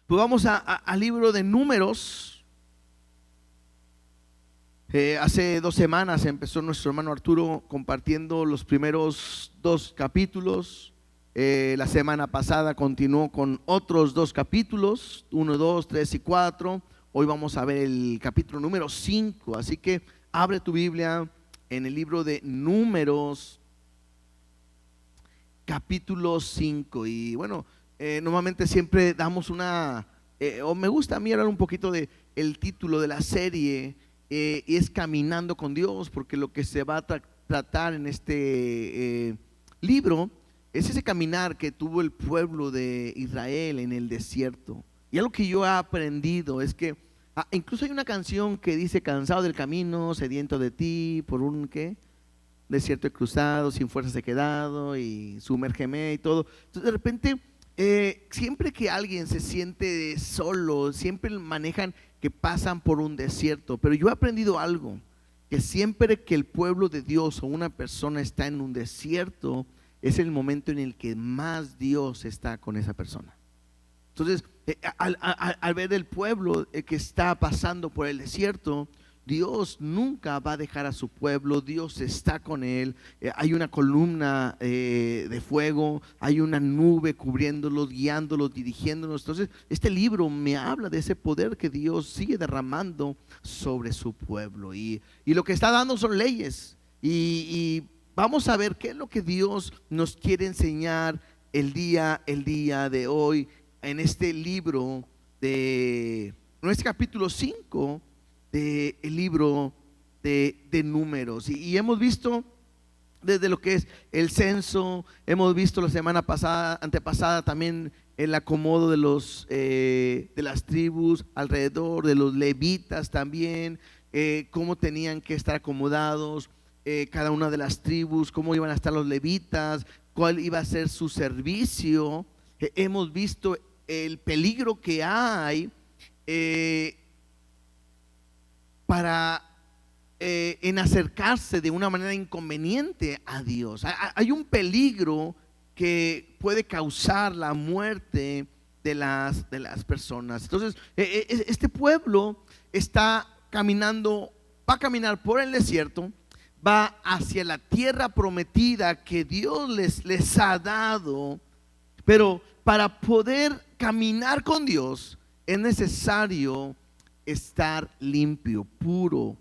Pues vamos al libro de Números. Hace 2 semanas empezó nuestro hermano Arturo compartiendo los primeros 2 capítulos. La semana pasada continuó con otros 2 capítulos, 1, 2, 3 y 4. Hoy vamos a ver el capítulo número 5. Así que abre tu Biblia en el libro de Números, capítulo 5. Y bueno, normalmente siempre damos o me gusta a mí hablar un poquito de el título de la serie, y es Caminando con Dios, porque lo que se va a tratar en este libro es ese caminar que tuvo el pueblo de Israel en el desierto. Y algo que yo he aprendido es que incluso hay una canción que dice: cansado del camino, sediento de ti, por un ¿qué? Desierto he cruzado, sin fuerzas he quedado, y sumérgeme y todo. Entonces de repente, siempre que alguien se siente solo, siempre manejan que pasan por un desierto. Pero yo he aprendido algo, que siempre que el pueblo de Dios o una persona está en un desierto, es el momento en el que más Dios está con esa persona. Entonces, al ver el pueblo que está pasando por el desierto, Dios nunca va a dejar a su pueblo. Dios está con él. Hay una columna de fuego, hay una nube cubriéndolos, guiándolos, dirigiéndolos. Entonces este libro me habla de ese poder que Dios sigue derramando sobre su pueblo, y lo que está dando son leyes, y vamos a ver qué es lo que Dios nos quiere enseñar el día de hoy en este libro en este capítulo 5 del libro de Números. Y hemos visto desde lo que es el censo, hemos visto la semana pasada, antepasada, también el acomodo de las tribus alrededor, de los levitas también, cómo tenían que estar acomodados cada una de las tribus, cómo iban a estar los levitas, cuál iba a ser su servicio. Hemos visto el peligro que hay en acercarse de una manera inconveniente a Dios. Hay un peligro que puede causar la muerte de las personas. Entonces, este pueblo está caminando, va a caminar por el desierto, va hacia la tierra prometida que Dios les ha dado. Pero para poder caminar con Dios es necesario estar limpio, puro,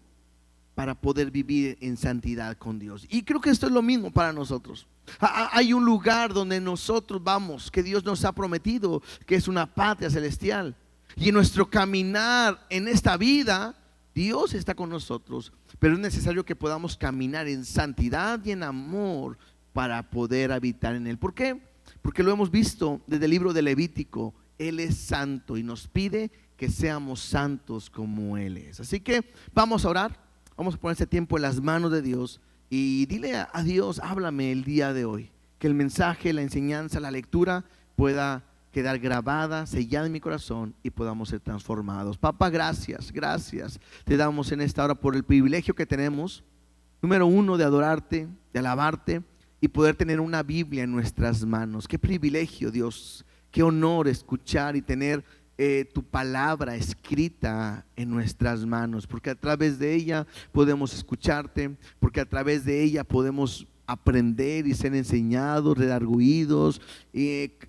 para poder vivir en santidad con Dios. Y creo que esto es lo mismo para nosotros. Hay un lugar donde nosotros vamos, que Dios nos ha prometido, que es una patria celestial. Y en nuestro caminar en esta vida, Dios está con nosotros, pero es necesario que podamos caminar en santidad y en amor para poder habitar en Él. ¿Por qué? Porque lo hemos visto desde el libro de Levítico. Él es santo y nos pide que seamos santos como Él es. Así que vamos a orar, vamos a poner este tiempo en las manos de Dios y dile a Dios: háblame el día de hoy, que el mensaje, la enseñanza, la lectura pueda quedar grabada, sellada en mi corazón, y podamos ser transformados. Papá, gracias te damos en esta hora por el privilegio que tenemos, número uno, de adorarte, de alabarte y poder tener una Biblia en nuestras manos. Qué privilegio, Dios, qué honor escuchar y tener tu palabra escrita en nuestras manos, porque a través de ella podemos escucharte, porque a través de ella podemos aprender y ser enseñados, redarguidos,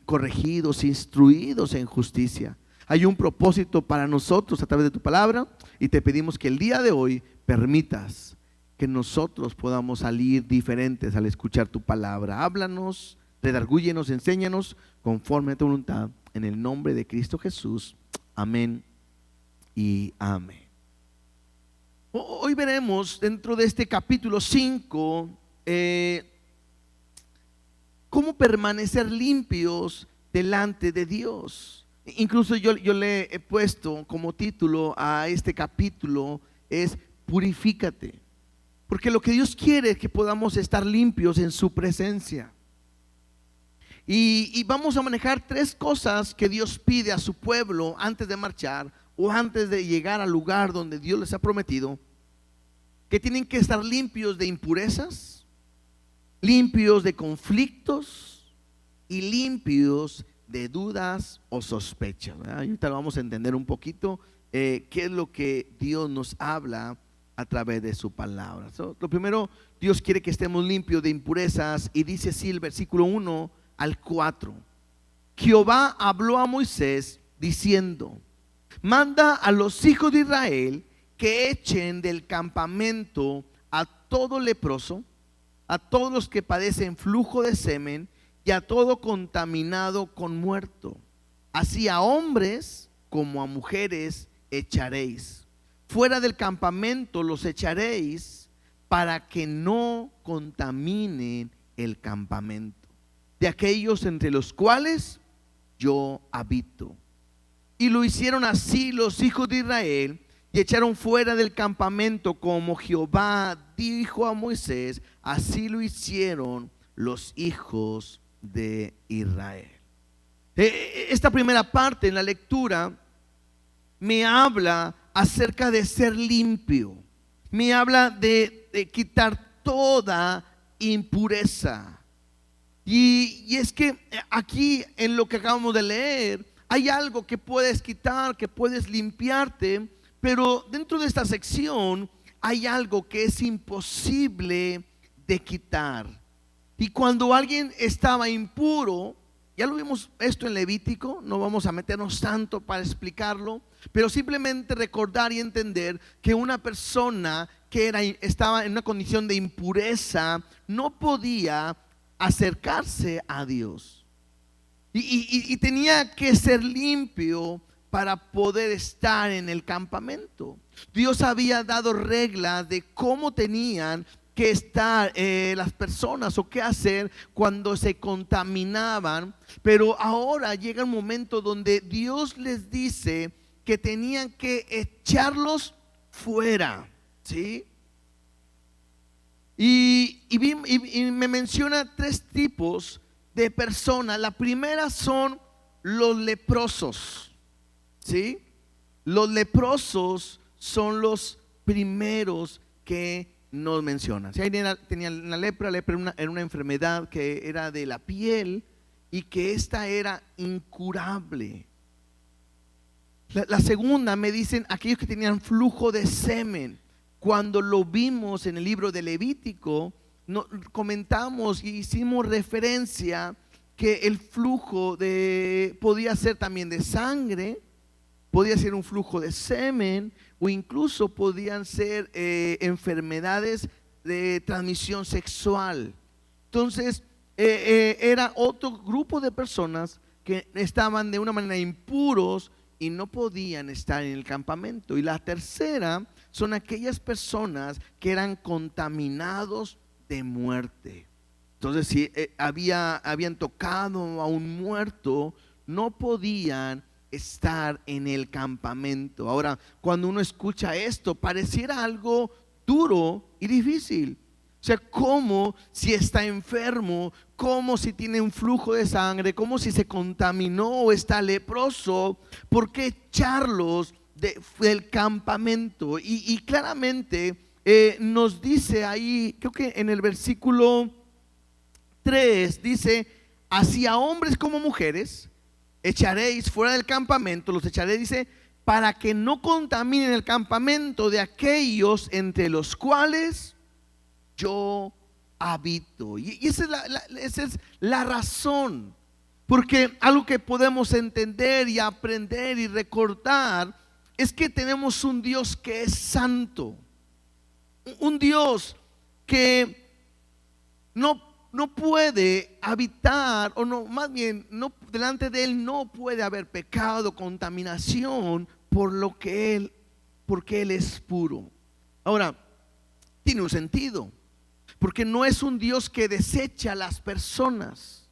corregidos, instruidos en justicia. Hay un propósito para nosotros a través de tu palabra, y te pedimos que el día de hoy permitas que nosotros podamos salir diferentes al escuchar tu palabra. Háblanos, redargúyenos, enséñanos conforme a tu voluntad, en el nombre de Cristo Jesús. Amén y amén. Hoy veremos dentro de este capítulo 5 cómo permanecer limpios delante de Dios. Incluso yo le he puesto como título a este capítulo es: purifícate, porque lo que Dios quiere es que podamos estar limpios en su presencia. Y vamos a manejar 3 cosas que Dios pide a su pueblo antes de marchar o antes de llegar al lugar donde Dios les ha prometido: que tienen que estar limpios de impurezas, limpios de conflictos y limpios de dudas o sospechas, ¿verdad? Ahorita lo vamos a entender un poquito, qué es lo que Dios nos habla a través de su palabra. Lo primero, Dios quiere que estemos limpios de impurezas, y dice así el versículo 1 al 4: Jehová habló a Moisés diciendo: manda a los hijos de Israel que echen del campamento a todo leproso, a todos los que padecen flujo de semen, y a todo contaminado con muerto. Así a hombres como a mujeres echaréis. Fuera del campamento los echaréis, para que no contaminen el campamento de aquellos entre los cuales yo habito. Y lo hicieron así los hijos de Israel, y echaron fuera del campamento como Jehová dijo a Moisés. Así lo hicieron los hijos de Israel. Esta primera parte en la lectura me habla acerca de ser limpio. Me habla de quitar toda impureza. Y es que aquí en lo que acabamos de leer hay algo que puedes quitar, que puedes limpiarte, pero dentro de esta sección hay algo que es imposible de quitar. Y cuando alguien estaba impuro, ya lo vimos esto en Levítico, no vamos a meternos tanto para explicarlo, pero simplemente recordar y entender que una persona que estaba en una condición de impureza no podía acercarse a Dios. Y tenía que ser limpio para poder estar en el campamento. Dios había dado reglas de cómo tenían que estar las personas o qué hacer cuando se contaminaban. Pero ahora llega un momento donde Dios les dice que tenían que echarlos fuera, ¿sí? Y me menciona tres tipos de personas. La primera son los leprosos, ¿sí? Los leprosos son los primeros que nos menciona. Si alguien tenía la lepra era una enfermedad que era de la piel y que esta era incurable. La segunda, me dicen, aquellos que tenían flujo de semen. Cuando lo vimos en el libro de Levítico, comentamos y hicimos referencia que el flujo podía ser también de sangre, podía ser un flujo de semen, o incluso podían ser enfermedades de transmisión sexual. Entonces era otro grupo de personas que estaban de una manera impuros y no podían estar en el campamento. Y la tercera son aquellas personas que eran contaminados de muerte. Entonces, si habían tocado a un muerto, no podían estar en el campamento. Ahora, cuando uno escucha esto, pareciera algo duro y difícil. O sea, como si está enfermo, como si tiene un flujo de sangre, como si se contaminó o está leproso, ¿por qué echarlos del campamento? Y claramente nos dice ahí, creo que en el versículo 3 dice: así a hombres como mujeres echaréis fuera del campamento, los echaré, dice, para que no contaminen el campamento de aquellos entre los cuales yo habito. Y esa es la razón, porque algo que podemos entender y aprender y recordar es que tenemos un Dios que es santo, un Dios que no puede habitar, o no, más bien, no, delante de Él no puede haber pecado, contaminación, porque Él es puro. Ahora, tiene un sentido, porque no es un Dios que desecha a las personas,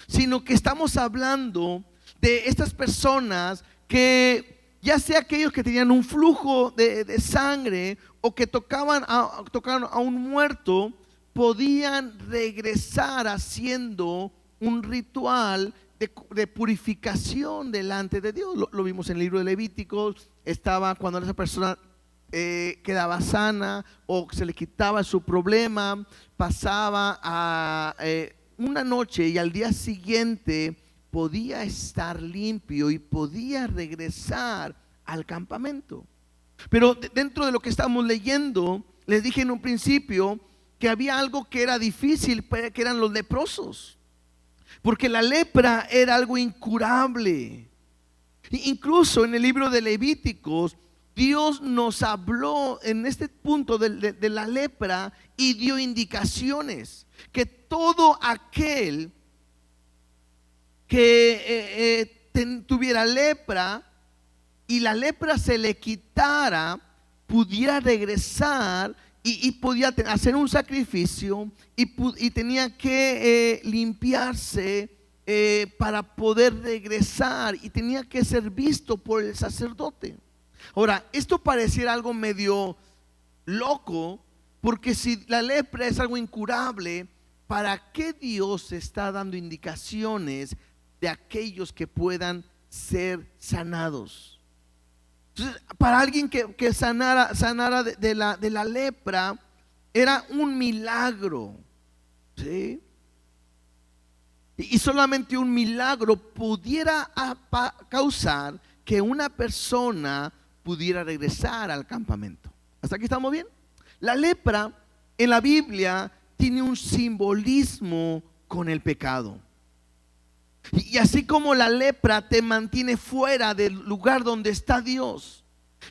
sino que estamos hablando de estas personas que, ya sea aquellos que tenían un flujo de sangre o que tocaban a un muerto, podían regresar haciendo un ritual de purificación delante de Dios. Lo vimos en el libro de Levítico. Estaba cuando esa persona quedaba sana o se le quitaba su problema, pasaba a una noche y al día siguiente podía estar limpio y podía regresar al campamento. Pero dentro de lo que estamos leyendo, les dije en un principio que había algo que era difícil, que eran los leprosos, porque la lepra era algo incurable. Incluso en el libro de Levíticos, Dios nos habló en este punto de la lepra y dio indicaciones que todo aquel que tuviera lepra y la lepra se le quitara, pudiera regresar y podía hacer un sacrificio y tenía que limpiarse para poder regresar, y tenía que ser visto por el sacerdote. Ahora, esto pareciera algo medio loco, porque si la lepra es algo incurable, ¿para qué Dios está dando indicaciones de aquellos que puedan ser sanados? Entonces, para alguien que sanara de la lepra, era un milagro, ¿sí? Y solamente un milagro pudiera causar que una persona pudiera regresar al campamento. ¿Hasta aquí estamos bien? La lepra en la Biblia tiene un simbolismo con el pecado. Y así como la lepra te mantiene fuera del lugar donde está Dios,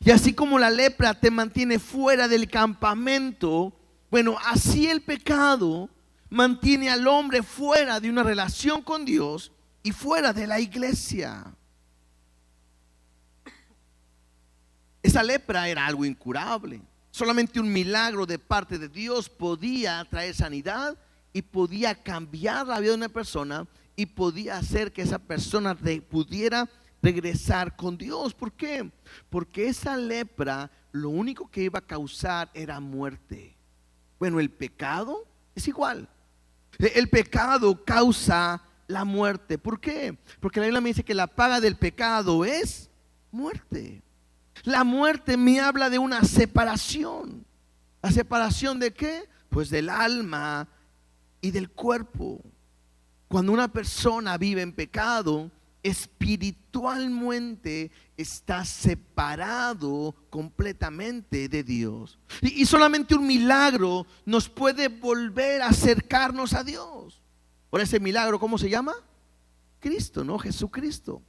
y así como la lepra te mantiene fuera del campamento, bueno, así el pecado mantiene al hombre fuera de una relación con Dios y fuera de la iglesia. Esa lepra era algo incurable. Solamente un milagro de parte de Dios podía traer sanidad y podía cambiar la vida de una persona y podía hacer que esa persona pudiera regresar con Dios. ¿Por qué? Porque esa lepra lo único que iba a causar era muerte. Bueno, el pecado es igual. El pecado causa la muerte. ¿Por qué? Porque la Biblia me dice que la paga del pecado es muerte. La muerte me habla de una separación. ¿La separación de qué? Pues del alma y del cuerpo. Cuando una persona vive en pecado, espiritualmente está separado completamente de Dios. Y solamente un milagro nos puede volver a acercarnos a Dios. Por ese milagro, ¿cómo se llama? Cristo, ¿no? Jesucristo.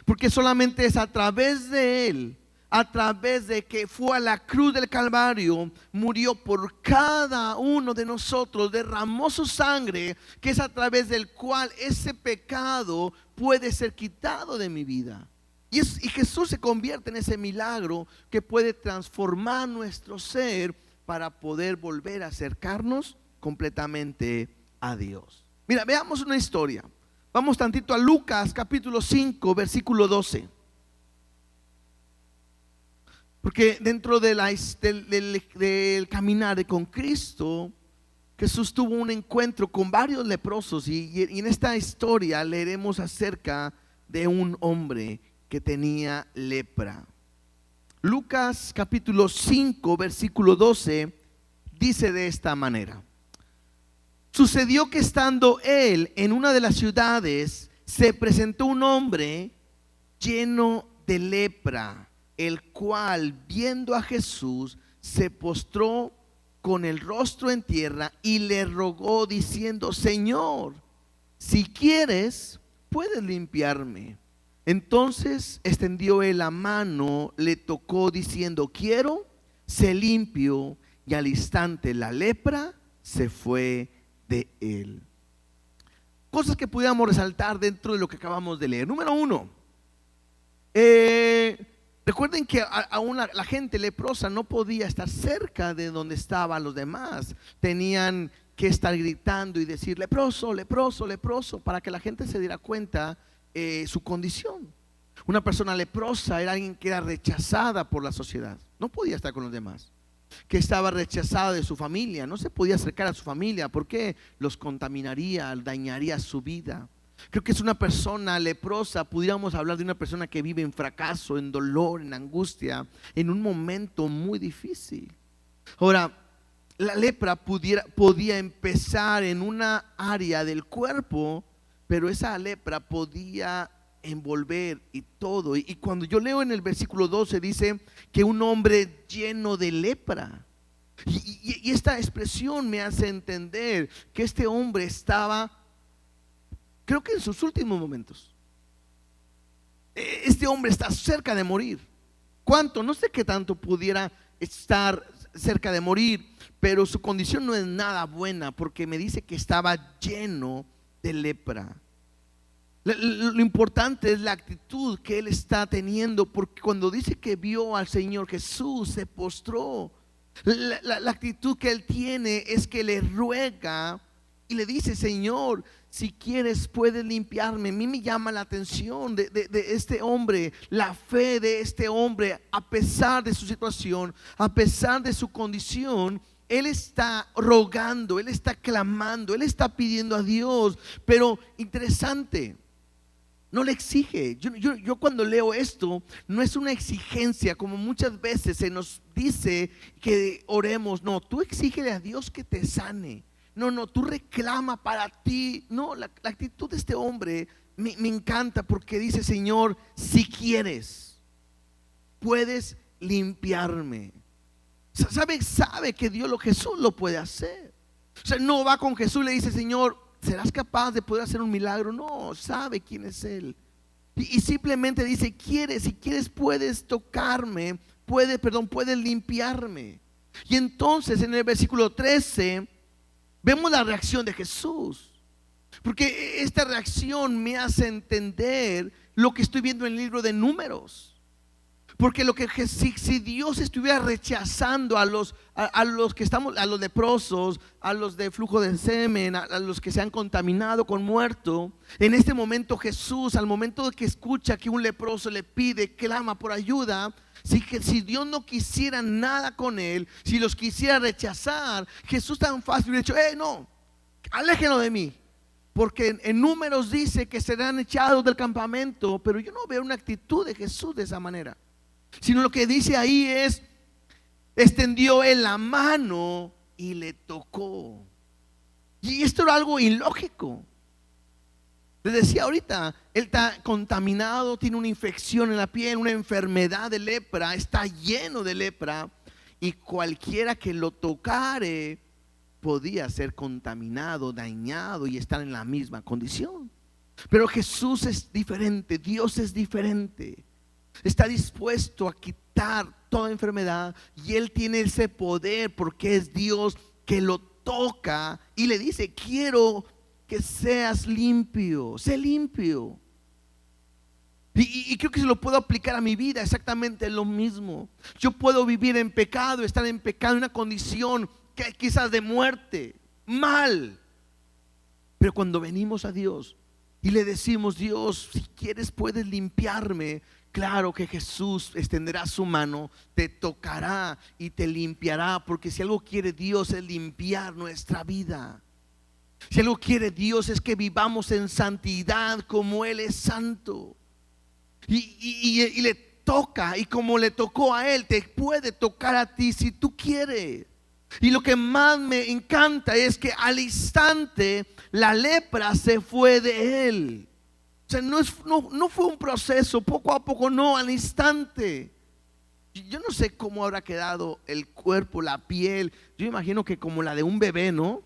Porque solamente es a través de Él, a través de que fue a la cruz del Calvario, murió por cada uno de nosotros, derramó su sangre, que es a través del cual ese pecado puede ser quitado de mi vida. Y Jesús se convierte en ese milagro que puede transformar nuestro ser para poder volver a acercarnos completamente a Dios. Mira, veamos una historia. Vamos tantito a Lucas capítulo 5 versículo 12. Porque dentro del caminar con Cristo, Jesús tuvo un encuentro con varios leprosos, y en esta historia leeremos acerca de un hombre que tenía lepra. Lucas capítulo 5 versículo 12 dice de esta manera: sucedió que estando él en una de las ciudades, se presentó un hombre lleno de lepra, el cual, viendo a Jesús, se postró con el rostro en tierra y le rogó diciendo: Señor, si quieres, puedes limpiarme. Entonces extendió él la mano, le tocó diciendo: quiero, sé limpio. Y al instante la lepra se fue de él. Cosas que pudiéramos resaltar dentro de lo que acabamos de leer. Número uno, recuerden que aún la gente leprosa no podía estar cerca de donde estaban los demás. Tenían que estar gritando y decir: leproso, leproso, leproso, para que la gente se diera cuenta su condición. Una persona leprosa era alguien que era rechazada por la sociedad. No podía estar con los demás. Que estaba rechazada de su familia. No se podía acercar a su familia porque los contaminaría, dañaría su vida. Creo que es una persona leprosa. Pudiéramos hablar de una persona que vive en fracaso, en dolor, en angustia, en un momento muy difícil. Ahora, la lepra podía empezar en una área del cuerpo, pero esa lepra podía envolver y todo. Y cuando yo leo en el versículo 12 dice que un hombre lleno de lepra. Y esta expresión me hace entender que este hombre estaba, creo que en sus últimos momentos. Este hombre está cerca de morir. ¿Cuánto? No sé qué tanto pudiera estar cerca de morir, pero su condición no es nada buena, porque me dice que estaba lleno de lepra. Lo importante es la actitud que él está teniendo, porque cuando dice que vio al Señor Jesús, se postró. La actitud que él tiene es que le ruega y le dice: Señor, si quieres puedes limpiarme. A mí me llama la atención de este hombre, la fe de este hombre, a pesar de su situación, a pesar de su condición. Él está rogando, él está clamando, él está pidiendo a Dios. Pero interesante, no le exige. Yo cuando leo esto, no es una exigencia como muchas veces se nos dice que oremos. No, tú exígele a Dios que te sane. No, tú reclama para ti. No, la actitud de este hombre me encanta, porque dice: Señor, si quieres, puedes limpiarme. Sabe que Jesús lo puede hacer. O sea, no va con Jesús y le dice: Señor, ¿serás capaz de poder hacer un milagro? No, sabe quién es Él. Y simplemente dice: si quieres puedes tocarme, puedes limpiarme. Y entonces en el versículo 13 vemos la reacción de Jesús, porque esta reacción me hace entender lo que estoy viendo en el libro de Números. Porque si Dios estuviera rechazando a los que estamos, a los leprosos, a los de flujo de semen, a los que se han contaminado con muerto, en este momento Jesús, al momento de que escucha que un leproso le pide, clama por ayuda, si Dios no quisiera nada con él, si los quisiera rechazar, Jesús tan fácil hubiera dicho: no, aléjenlo de mí. Porque en Números dice que serán echados del campamento. Pero yo no veo una actitud de Jesús de esa manera, sino lo que dice ahí es: extendió él la mano y le tocó. Y esto era algo ilógico. Les decía ahorita, él está contaminado, tiene una infección en la piel, una enfermedad de lepra, está lleno de lepra, y cualquiera que lo tocare podía ser contaminado, dañado y estar en la misma condición. Pero Jesús es diferente, Dios es diferente. Está dispuesto a quitar toda enfermedad, y Él tiene ese poder porque es Dios, que lo toca y le dice: quiero que seas limpio, sé limpio. Y creo que se lo puedo aplicar a mi vida, exactamente lo mismo. Yo puedo vivir en pecado, estar en pecado, en una condición que quizás de muerte, mal. Pero cuando venimos a Dios y le decimos: Dios, si quieres puedes limpiarme, claro que Jesús extenderá su mano, te tocará y te limpiará. Porque si algo quiere Dios es limpiar nuestra vida. Si algo quiere Dios es que vivamos en santidad como Él es santo. Y le toca, y como le tocó a Él, te puede tocar a ti si tú quieres. Y lo que más me encanta es que al instante la lepra se fue de él. O sea, no fue un proceso, poco a poco, no, al instante. Yo no sé cómo habrá quedado el cuerpo, la piel. Yo imagino que como la de un bebé, ¿no?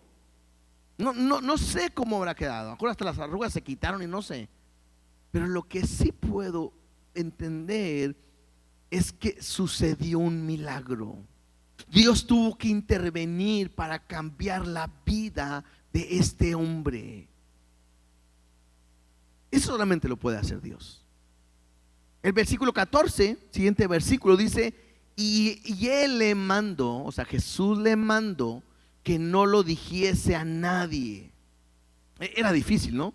No sé cómo habrá quedado. Ahora hasta las arrugas se quitaron y no sé. Pero lo que sí puedo entender es que sucedió un milagro. Dios tuvo que intervenir para cambiar la vida de este hombre. Eso solamente lo puede hacer Dios. El versículo 14, siguiente versículo, dice: y Él le mandó, o sea, Jesús le mandó que no lo dijese a nadie. Era difícil, ¿no?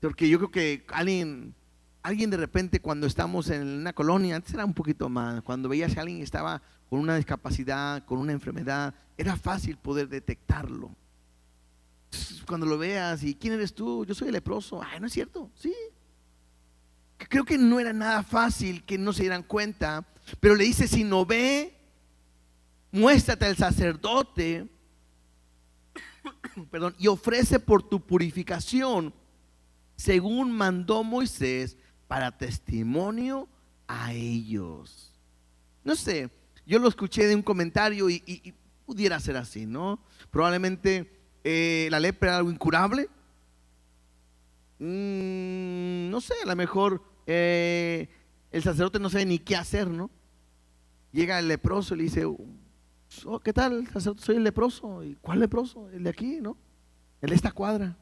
Porque yo creo que alguien de repente, cuando estamos en una colonia, antes era un poquito más, cuando veías a alguien que estaba con una discapacidad, con una enfermedad, era fácil poder detectarlo. Cuando lo veas: ¿y quién eres tú? Yo soy el leproso. Ay, no es cierto, sí. Creo que no era nada fácil que no se dieran cuenta. Pero le dice: si no ve, muéstrate al sacerdote perdón, y ofrece por tu purificación, según mandó Moisés, para testimonio a ellos. No sé, yo lo escuché de un comentario y pudiera ser así, ¿no? Probablemente la lepra era algo incurable. No sé, a lo mejor el sacerdote no sabe ni qué hacer, ¿no? Llega el leproso y le dice, oh, ¿qué tal, sacerdote? Soy el leproso. ¿Y cuál leproso? El de aquí, ¿no? El de esta cuadra.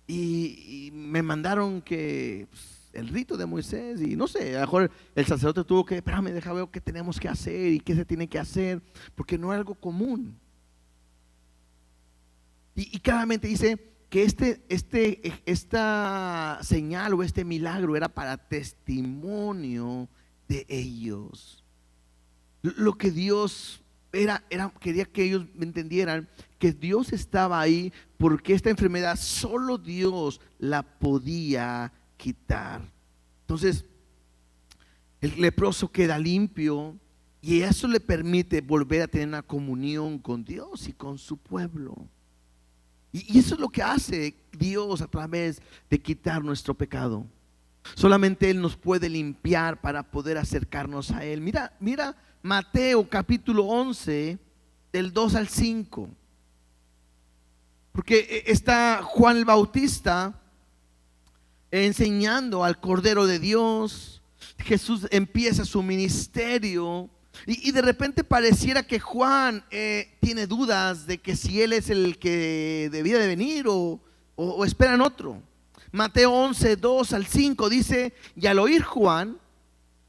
Y me mandaron que pues, el rito de Moisés, y no sé, a lo mejor el sacerdote tuvo que, espérame, deja ver qué tenemos que hacer y qué se tiene que hacer, porque no es algo común. Y claramente dice que esta señal o este milagro era para testimonio de ellos. Lo que Dios quería que ellos entendieran que Dios estaba ahí porque esta enfermedad solo Dios la podía quitar. Entonces, el leproso queda limpio y eso le permite volver a tener una comunión con Dios y con su pueblo. Y eso es lo que hace Dios a través de quitar nuestro pecado. Solamente Él nos puede limpiar para poder acercarnos a Él. Mira Mateo capítulo 11, del 2 al 5. Porque está Juan el Bautista enseñando al Cordero de Dios. Jesús empieza su ministerio. Y de repente pareciera que Juan tiene dudas de que si él es el que debía de venir o esperan otro. Mateo 11, 2 al 5 dice: y al oír Juan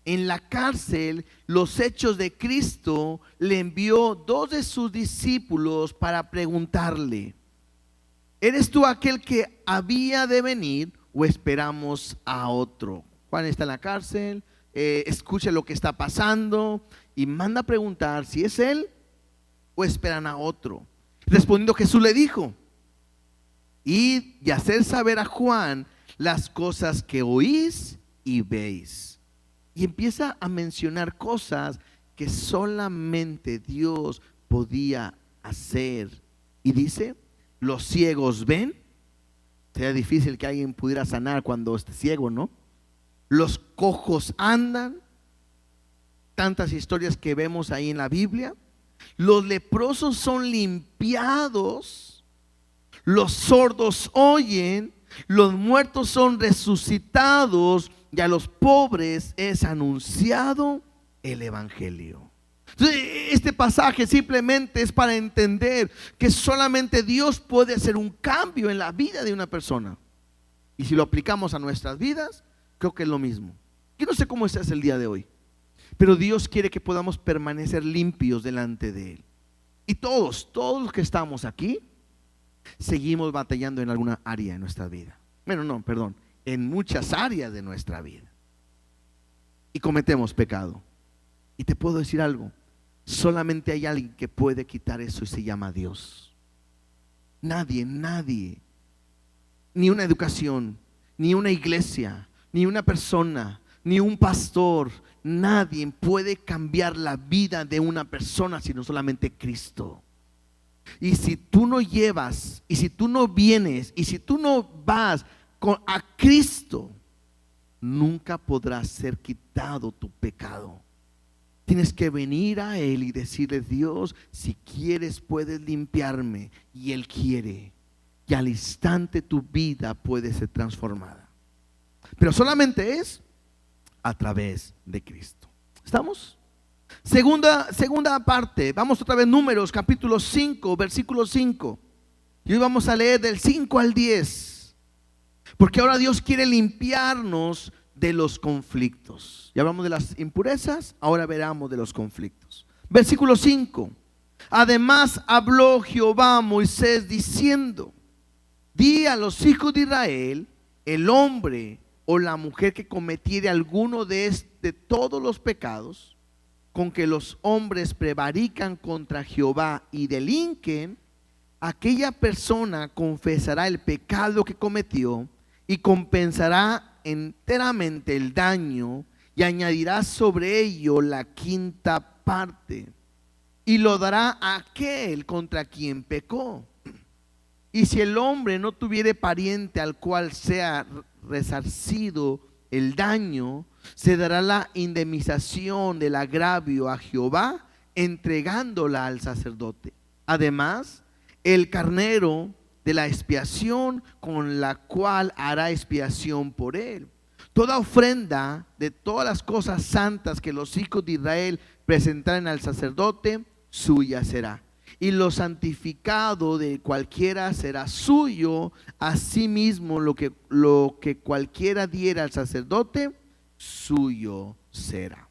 en la cárcel los hechos de Cristo, le envió dos de sus discípulos para preguntarle: ¿eres tú aquel que había de venir o esperamos a otro? Juan está en la cárcel, escucha lo que está pasando y manda a preguntar si es él o esperan a otro. Respondiendo Jesús le dijo: id y hacer saber a Juan las cosas que oís y veis. Y empieza a mencionar cosas que solamente Dios podía hacer. Y dice: los ciegos ven. Sería difícil que alguien pudiera sanar cuando esté ciego, ¿no? Los cojos andan. Tantas historias que vemos ahí en la Biblia. Los leprosos son limpiados. Los sordos oyen. Los muertos son resucitados. Y a los pobres es anunciado el evangelio. Entonces, este pasaje simplemente es para entender que solamente Dios puede hacer un cambio en la vida de una persona. Y si lo aplicamos a nuestras vidas, creo que es lo mismo. Yo no sé cómo estás el día de hoy, pero Dios quiere que podamos permanecer limpios delante de Él. Y todos los que estamos aquí, seguimos batallando en alguna área de nuestra vida. Bueno, no, perdón, en muchas áreas de nuestra vida. Y cometemos pecado. Y te puedo decir algo: solamente hay alguien que puede quitar eso y se llama Dios. Nadie, ni una educación, ni una iglesia, ni una persona, ni un pastor, nadie puede cambiar la vida de una persona sino solamente Cristo. Y si tú no llevas, y si tú no vienes, y si tú no vas a Cristo, nunca podrá ser quitado tu pecado. Tienes que venir a Él y decirle: Dios, si quieres puedes limpiarme. Y Él quiere. Y al instante tu vida puede ser transformada. Pero solamente es a través de Cristo. ¿Estamos? Segunda parte. Vamos otra vez, Números capítulo 5, versículo 5. Y hoy vamos a leer del 5 al 10. Porque ahora Dios quiere limpiarnos de los conflictos. Ya hablamos de las impurezas, ahora veremos de los conflictos. Versículo 5. Además habló Jehová a Moisés diciendo: di a los hijos de Israel: el hombre o la mujer que cometiere alguno de todos los pecados con que los hombres prevarican contra Jehová y delinquen, aquella persona confesará el pecado que cometió y compensará enteramente el daño y añadirá sobre ello la quinta parte y lo dará a aquel contra quien pecó. Y si el hombre no tuviere pariente al cual sea resarcido el daño, se dará la indemnización del agravio a Jehová, entregándola al sacerdote. Además, el carnero de la expiación con la cual hará expiación por él. Toda ofrenda de todas las cosas santas que los hijos de Israel presentaren al sacerdote, suya será. Y lo santificado de cualquiera será suyo. Asimismo, lo que cualquiera diera al sacerdote, suyo será.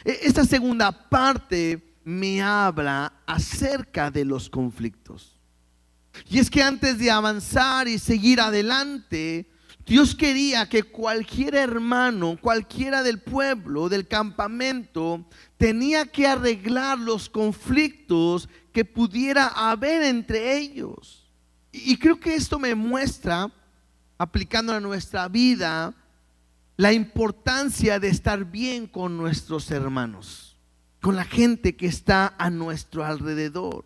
Esta segunda parte me habla acerca de los conflictos. Y es que antes de avanzar y seguir adelante, Dios quería que cualquier hermano, cualquiera del pueblo, del campamento, tenía que arreglar los conflictos que pudiera haber entre ellos. Y creo que esto me muestra, aplicando a nuestra vida, la importancia de estar bien con nuestros hermanos, con la gente que está a nuestro alrededor.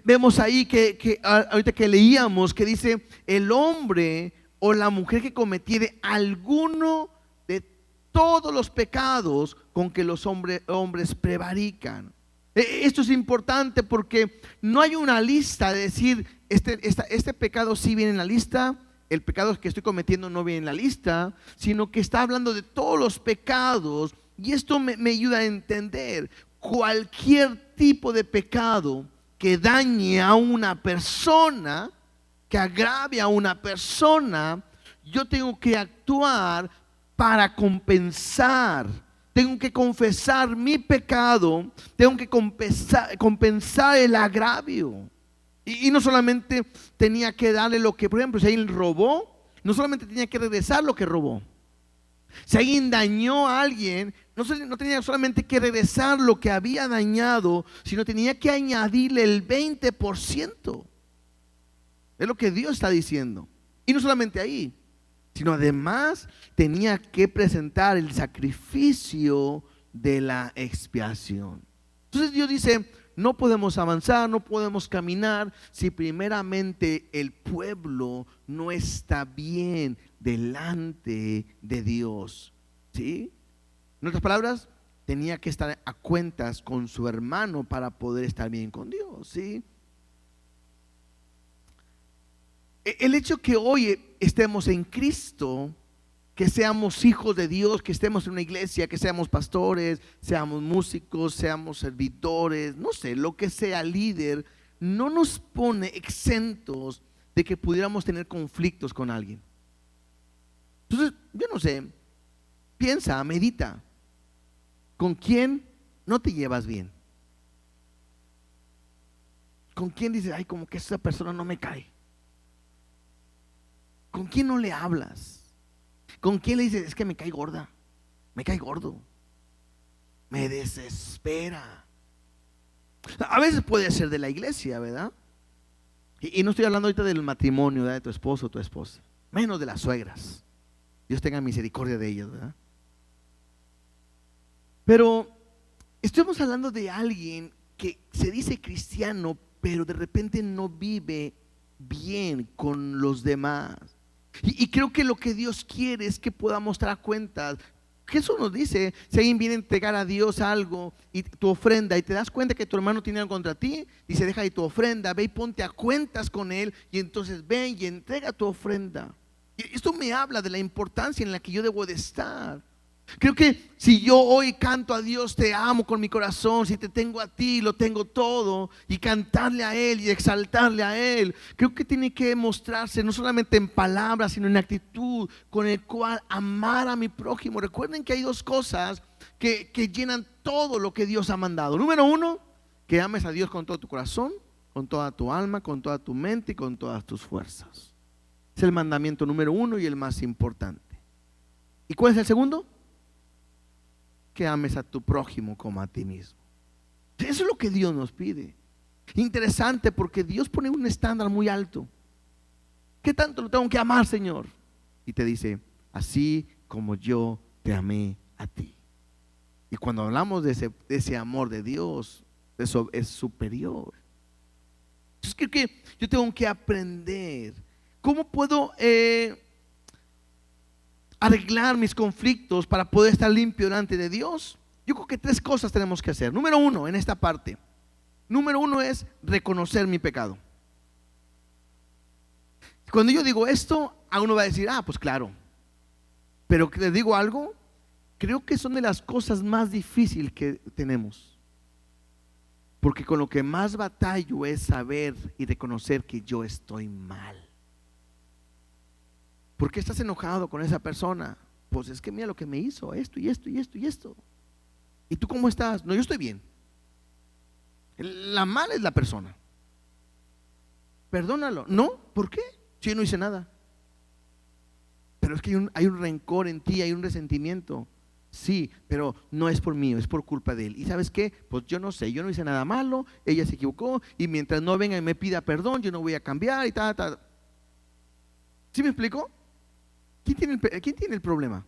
Vemos ahí que ahorita que leíamos, que dice: el hombre o la mujer que cometiere alguno de todos los pecados con que los hombres prevarican. Esto es importante porque no hay una lista de decir este pecado sí viene en la lista, el pecado que estoy cometiendo no viene en la lista, sino que está hablando de todos los pecados. Y esto me ayuda a entender cualquier tipo de pecado que dañe a una persona, que agrave a una persona. Yo tengo que actuar para compensar. Tengo que confesar mi pecado. Tengo que compensar el agravio. Y no solamente tenía que darle lo que, por ejemplo, si alguien robó, no solamente tenía que regresar lo que robó. Si alguien dañó a alguien, no tenía solamente que regresar lo que había dañado, sino tenía que añadirle el 20%. Es lo que Dios está diciendo. Y no solamente ahí, sino además tenía que presentar el sacrificio de la expiación. Entonces Dios dice: no podemos avanzar, no podemos caminar si primeramente el pueblo no está bien delante de Dios. ¿Sí? En otras palabras, tenía que estar a cuentas con su hermano para poder estar bien con Dios. ¿Sí? El hecho que hoy estemos en Cristo, que seamos hijos de Dios, que estemos en una iglesia, que seamos pastores, seamos músicos, seamos servidores, no sé, lo que sea, líder, no nos pone exentos de que pudiéramos tener conflictos con alguien. Entonces, yo no sé, piensa, medita, ¿con quién no te llevas bien? ¿Con quién dices: ay, como que esa persona no me cae? ¿Con quién no le hablas? ¿Con quién le dices: es que me cae gorda, me cae gordo, me desespera? A veces puede ser de la iglesia, ¿verdad? Y no estoy hablando ahorita del matrimonio, ¿verdad?, de tu esposo o tu esposa, menos de las suegras. Dios tenga misericordia de ellas, ¿verdad? Pero estamos hablando de alguien que se dice cristiano, pero de repente no vive bien con los demás. Y creo que lo que Dios quiere es que podamos dar cuentas. Jesús nos dice: si alguien viene a entregar a Dios algo y tu ofrenda, y te das cuenta que tu hermano tiene algo contra ti, dice: deja ahí tu ofrenda, ve y ponte a cuentas con él, y entonces ven y entrega tu ofrenda. Y esto me habla de la importancia en la que yo debo de estar. Creo que si yo hoy canto a Dios: te amo con mi corazón, si te tengo a ti, lo tengo todo, y cantarle a Él y exaltarle a Él, creo que tiene que mostrarse no solamente en palabras, sino en actitud, con el cual amar a mi prójimo. Recuerden que hay dos cosas que llenan todo lo que Dios ha mandado. Número uno, que ames a Dios con todo tu corazón, con toda tu alma, con toda tu mente y con todas tus fuerzas. Es el mandamiento número uno y el más importante. ¿Y cuál es el segundo? Que ames a tu prójimo como a ti mismo. Eso es lo que Dios nos pide. Interesante, porque Dios pone un estándar muy alto. ¿Qué tanto lo tengo que amar, Señor? Y te dice: así como yo te amé a ti. Y cuando hablamos de ese amor de Dios, eso es superior. Entonces creo que yo tengo que aprender. ¿Cómo puedo arreglar mis conflictos para poder estar limpio delante de Dios? Yo creo que tres cosas tenemos que hacer. Número uno, en esta parte. Número uno es reconocer mi pecado. Cuando yo digo esto, a uno va a decir, pues claro. Pero que les digo algo, creo que son de las cosas más difíciles que tenemos. Porque con lo que más batallo es saber y reconocer que yo estoy mal. ¿Por qué estás enojado con esa persona? Pues es que mira lo que me hizo, esto y esto y esto y esto. ¿Y tú cómo estás? No, yo estoy bien. La mala es la persona. Perdónalo. No, ¿por qué? Si yo no hice nada. Pero es que hay un rencor en ti, hay un resentimiento. Sí, pero no es por mí, es por culpa de él. ¿Y sabes qué? Pues yo no sé, yo no hice nada malo, ella se equivocó y mientras no venga y me pida perdón, yo no voy a cambiar y tal. ¿Sí me explico? ¿Quién tiene el problema?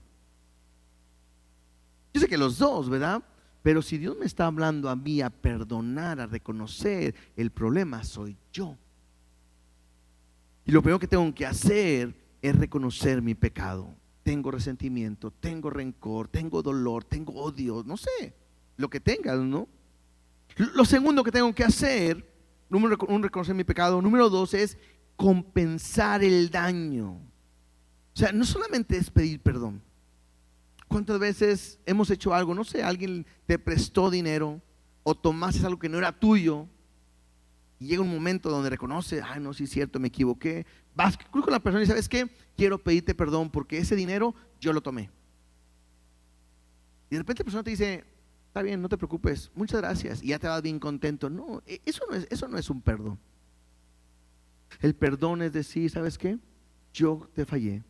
Yo sé que los dos, ¿verdad? Pero si Dios me está hablando a mí a perdonar, a reconocer, el problema soy yo. Y lo primero que tengo que hacer es reconocer mi pecado. Tengo resentimiento, tengo rencor, tengo dolor, tengo odio, no sé, lo que tengas, ¿no? Lo segundo que tengo que hacer, número uno, reconocer mi pecado. Número dos es compensar el daño. O sea, no solamente es pedir perdón. ¿Cuántas veces hemos hecho algo? No sé, alguien te prestó dinero o tomaste algo que no era tuyo y llega un momento donde reconoce, no, sí es cierto, me equivoqué. Vas con la persona y ¿sabes qué? Quiero pedirte perdón porque ese dinero yo lo tomé. Y de repente la persona te dice, está bien, no te preocupes, muchas gracias, y ya te vas bien contento. No, eso no es un perdón. El perdón es decir, ¿sabes qué? Yo te fallé.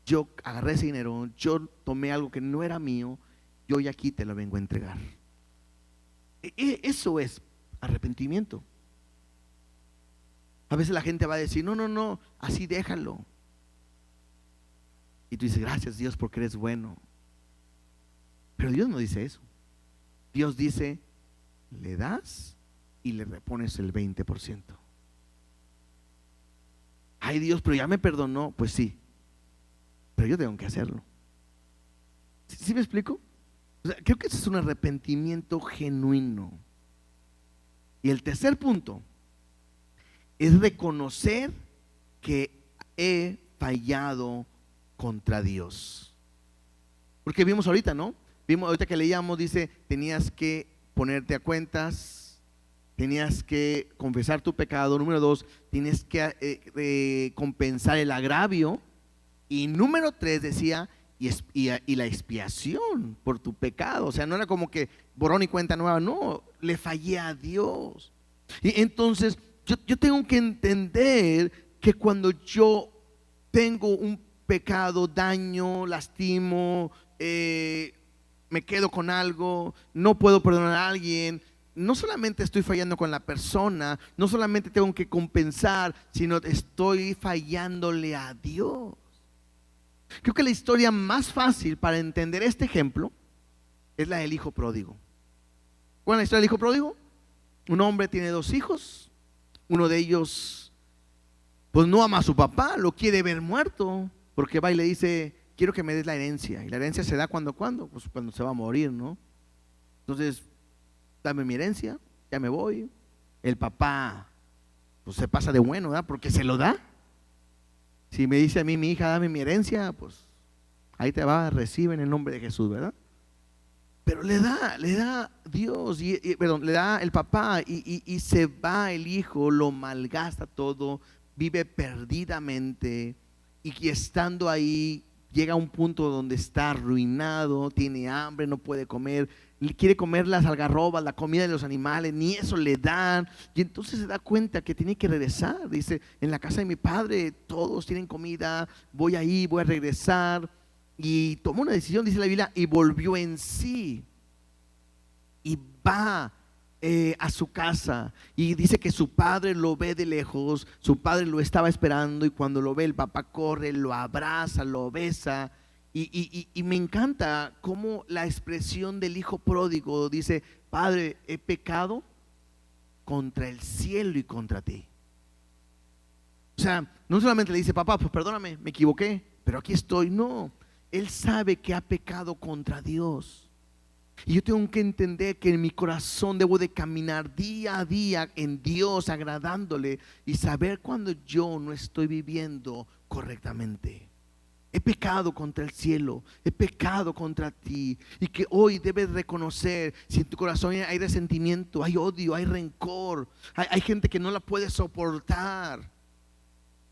Yo agarré ese dinero, yo tomé algo que no era mío, yo hoy aquí te lo vengo a entregar. Eso es arrepentimiento. A veces la gente va a decir, no, así déjalo. Y tú dices, gracias Dios porque eres bueno. Pero Dios no dice eso. Dios dice, le das y le repones el 20%. Ay Dios, pero ya me perdonó. Pues sí, pero yo tengo que hacerlo. ¿Sí me explico? O sea, creo que ese es un arrepentimiento genuino. Y el tercer punto es reconocer que he fallado contra Dios. Porque vimos ahorita, ¿no? Vimos ahorita que leíamos, dice, tenías que ponerte a cuentas, tenías que confesar tu pecado. Número dos, tienes que compensar el agravio. Y número tres decía, y la expiación por tu pecado. O sea, no era como que borrón y cuenta nueva, no, le fallé a Dios. Y entonces yo tengo que entender que cuando yo tengo un pecado, daño, lastimo, me quedo con algo, no puedo perdonar a alguien, no solamente estoy fallando con la persona, no solamente tengo que compensar, sino estoy fallándole a Dios. Creo que la historia más fácil para entender este ejemplo es la del hijo pródigo. ¿Cuál es la historia del hijo pródigo? Un hombre tiene dos hijos. Uno de ellos pues no ama a su papá, lo quiere ver muerto, porque va y le dice, quiero que me des la herencia. Y la herencia se da cuando, pues cuando se va a morir, ¿no? Entonces, dame mi herencia, ya me voy. El papá pues se pasa de bueno, ¿verdad? Porque se lo da. Si me dice a mí, mi hija, dame mi herencia, pues ahí te va, recibe en el nombre de Jesús, ¿verdad? Pero le da Dios, perdón, le da el papá y se va el hijo, lo malgasta todo, vive perdidamente y estando ahí llega a un punto donde está arruinado, tiene hambre, no puede comer, quiere comer las algarrobas, la comida de los animales, ni eso le dan. Y entonces se da cuenta que tiene que regresar. Dice, en la casa de mi padre todos tienen comida, voy ahí, voy a regresar. Y tomó una decisión, dice la Biblia, y volvió en sí. Y va a su casa y dice que su padre lo ve de lejos, su padre lo estaba esperando y cuando lo ve el papá corre, lo abraza, lo besa y me encanta cómo la expresión del hijo pródigo dice, padre, he pecado contra el cielo y contra ti. O sea, no solamente le dice, papá, pues perdóname, me equivoqué, pero aquí estoy. No, él sabe que ha pecado contra Dios. Y yo tengo que entender que en mi corazón debo de caminar día a día en Dios, agradándole, y saber cuando yo no estoy viviendo correctamente. He pecado contra el cielo, he pecado contra ti, y que hoy debes reconocer si en tu corazón hay resentimiento, hay odio, hay rencor, hay gente que no la puede soportar.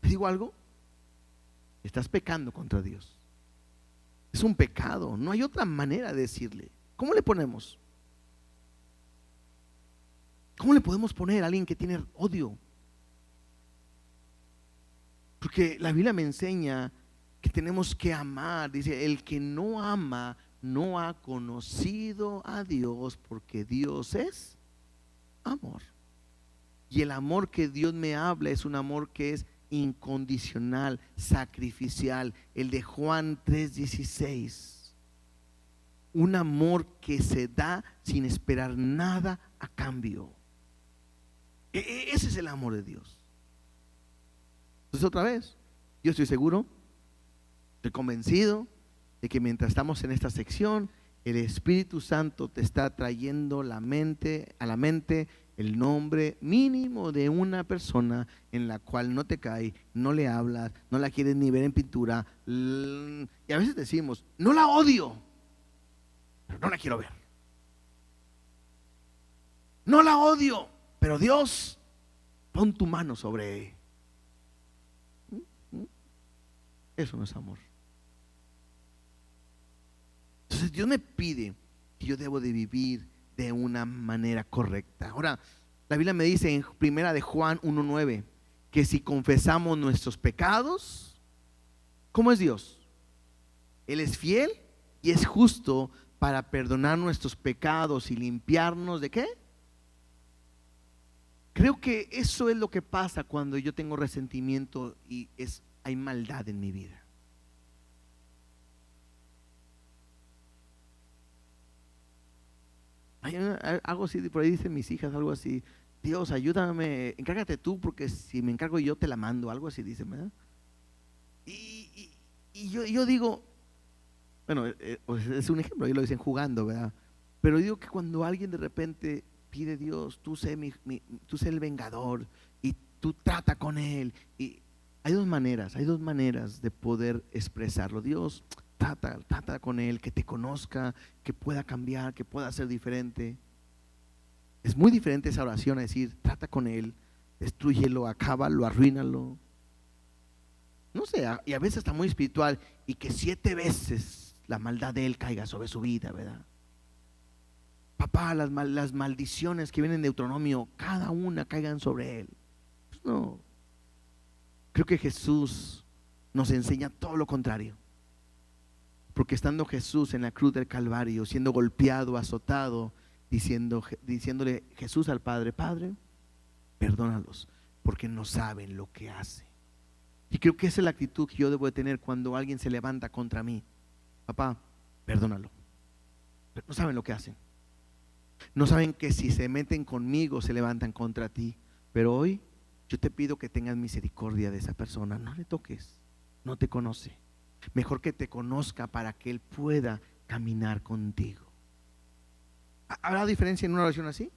¿Te digo algo? Estás pecando contra Dios. Es un pecado, no hay otra manera de decirle. ¿Cómo le ponemos? ¿Cómo le podemos poner a alguien que tiene odio? Porque la Biblia me enseña que tenemos que amar. Dice, el que no ama no ha conocido a Dios, porque Dios es amor. Y el amor que Dios me habla es un amor que es incondicional, sacrificial. El de Juan 3:16. Un amor que se da sin esperar nada a cambio. Ese es el amor de Dios. Entonces, otra vez, yo estoy seguro, estoy convencido de que mientras estamos en esta sección, el Espíritu Santo te está trayendo a la mente el nombre mínimo de una persona en la cual no te cae, no le hablas, no la quieres ni ver en pintura, y a veces decimos, no la odio, pero no la quiero ver. No la odio, pero Dios, pon tu mano sobre. Eso no es amor. Entonces Dios me pide que yo debo de vivir de una manera correcta. Ahora, la Biblia me dice en primera de Juan 1:9 que si confesamos nuestros pecados, ¿cómo es Dios? Él es fiel y es justo para perdonar nuestros pecados y limpiarnos ¿de qué? Creo que eso es lo que pasa cuando yo tengo resentimiento y hay maldad en mi vida. Hay algo así, por ahí dicen mis hijas, algo así, Dios, ayúdame, encárgate tú, porque si me encargo yo te la mando, algo así dicen, ¿verdad? Y yo digo, bueno, es un ejemplo, ellos lo dicen jugando, ¿verdad? Pero digo que cuando alguien de repente pide, Dios, tú sé el vengador, y tú trata con él, y hay dos maneras de poder expresarlo. Dios, trata con él, que te conozca, que pueda cambiar, que pueda ser diferente. Es muy diferente esa oración a decir, trata con él, destrúyelo, acábalo, arruínalo. No sé, y a veces está muy espiritual, y que 7 veces la maldad de él caiga sobre su vida, ¿verdad? Papá, las maldiciones que vienen de Deuteronomio, cada una caigan sobre él. Pues no. Creo que Jesús nos enseña todo lo contrario. Porque estando Jesús en la cruz del Calvario, siendo golpeado, azotado, diciéndole Jesús al Padre, Padre, perdónalos, porque no saben lo que hacen. Y creo que esa es la actitud que yo debo de tener cuando alguien se levanta contra mí. Papá, perdónalo. Pero no saben lo que hacen. No saben que si se meten conmigo se levantan contra ti. Pero hoy yo te pido que tengas misericordia de esa persona. No le toques, no te conoce. Mejor que te conozca para que él pueda caminar contigo. ¿Habrá diferencia en una oración así?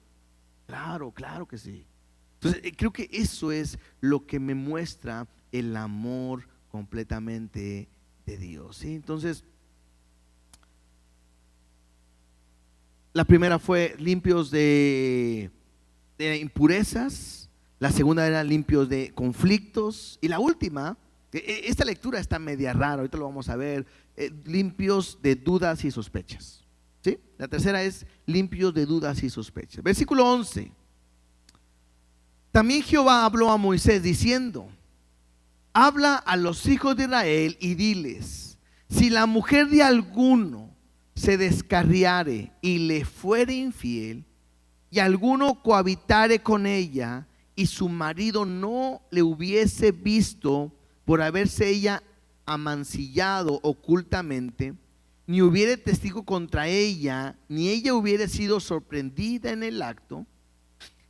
Claro, claro que sí. Entonces creo que eso es lo que me muestra el amor completamente de Dios, ¿sí? Entonces, la primera fue limpios de impurezas. La segunda era limpios de conflictos. Y la última, esta lectura está media rara, ahorita lo vamos a ver, limpios de dudas y sospechas, ¿sí? La tercera es limpios de dudas y sospechas. Versículo 11. También Jehová habló a Moisés diciendo, habla a los hijos de Israel y diles, si la mujer de alguno se descarriare y le fuere infiel, y alguno cohabitare con ella, y su marido no le hubiese visto por haberse ella amancillado ocultamente, ni hubiere testigo contra ella, ni ella hubiere sido sorprendida en el acto,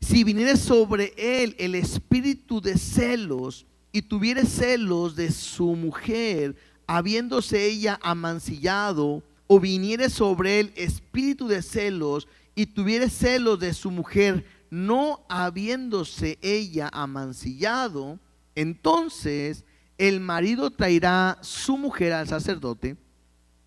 si viniere sobre él el espíritu de celos y tuviere celos de su mujer, habiéndose ella amancillado, o viniere sobre él espíritu de celos, y tuviere celos de su mujer, no habiéndose ella amancillado, entonces el marido traerá su mujer al sacerdote,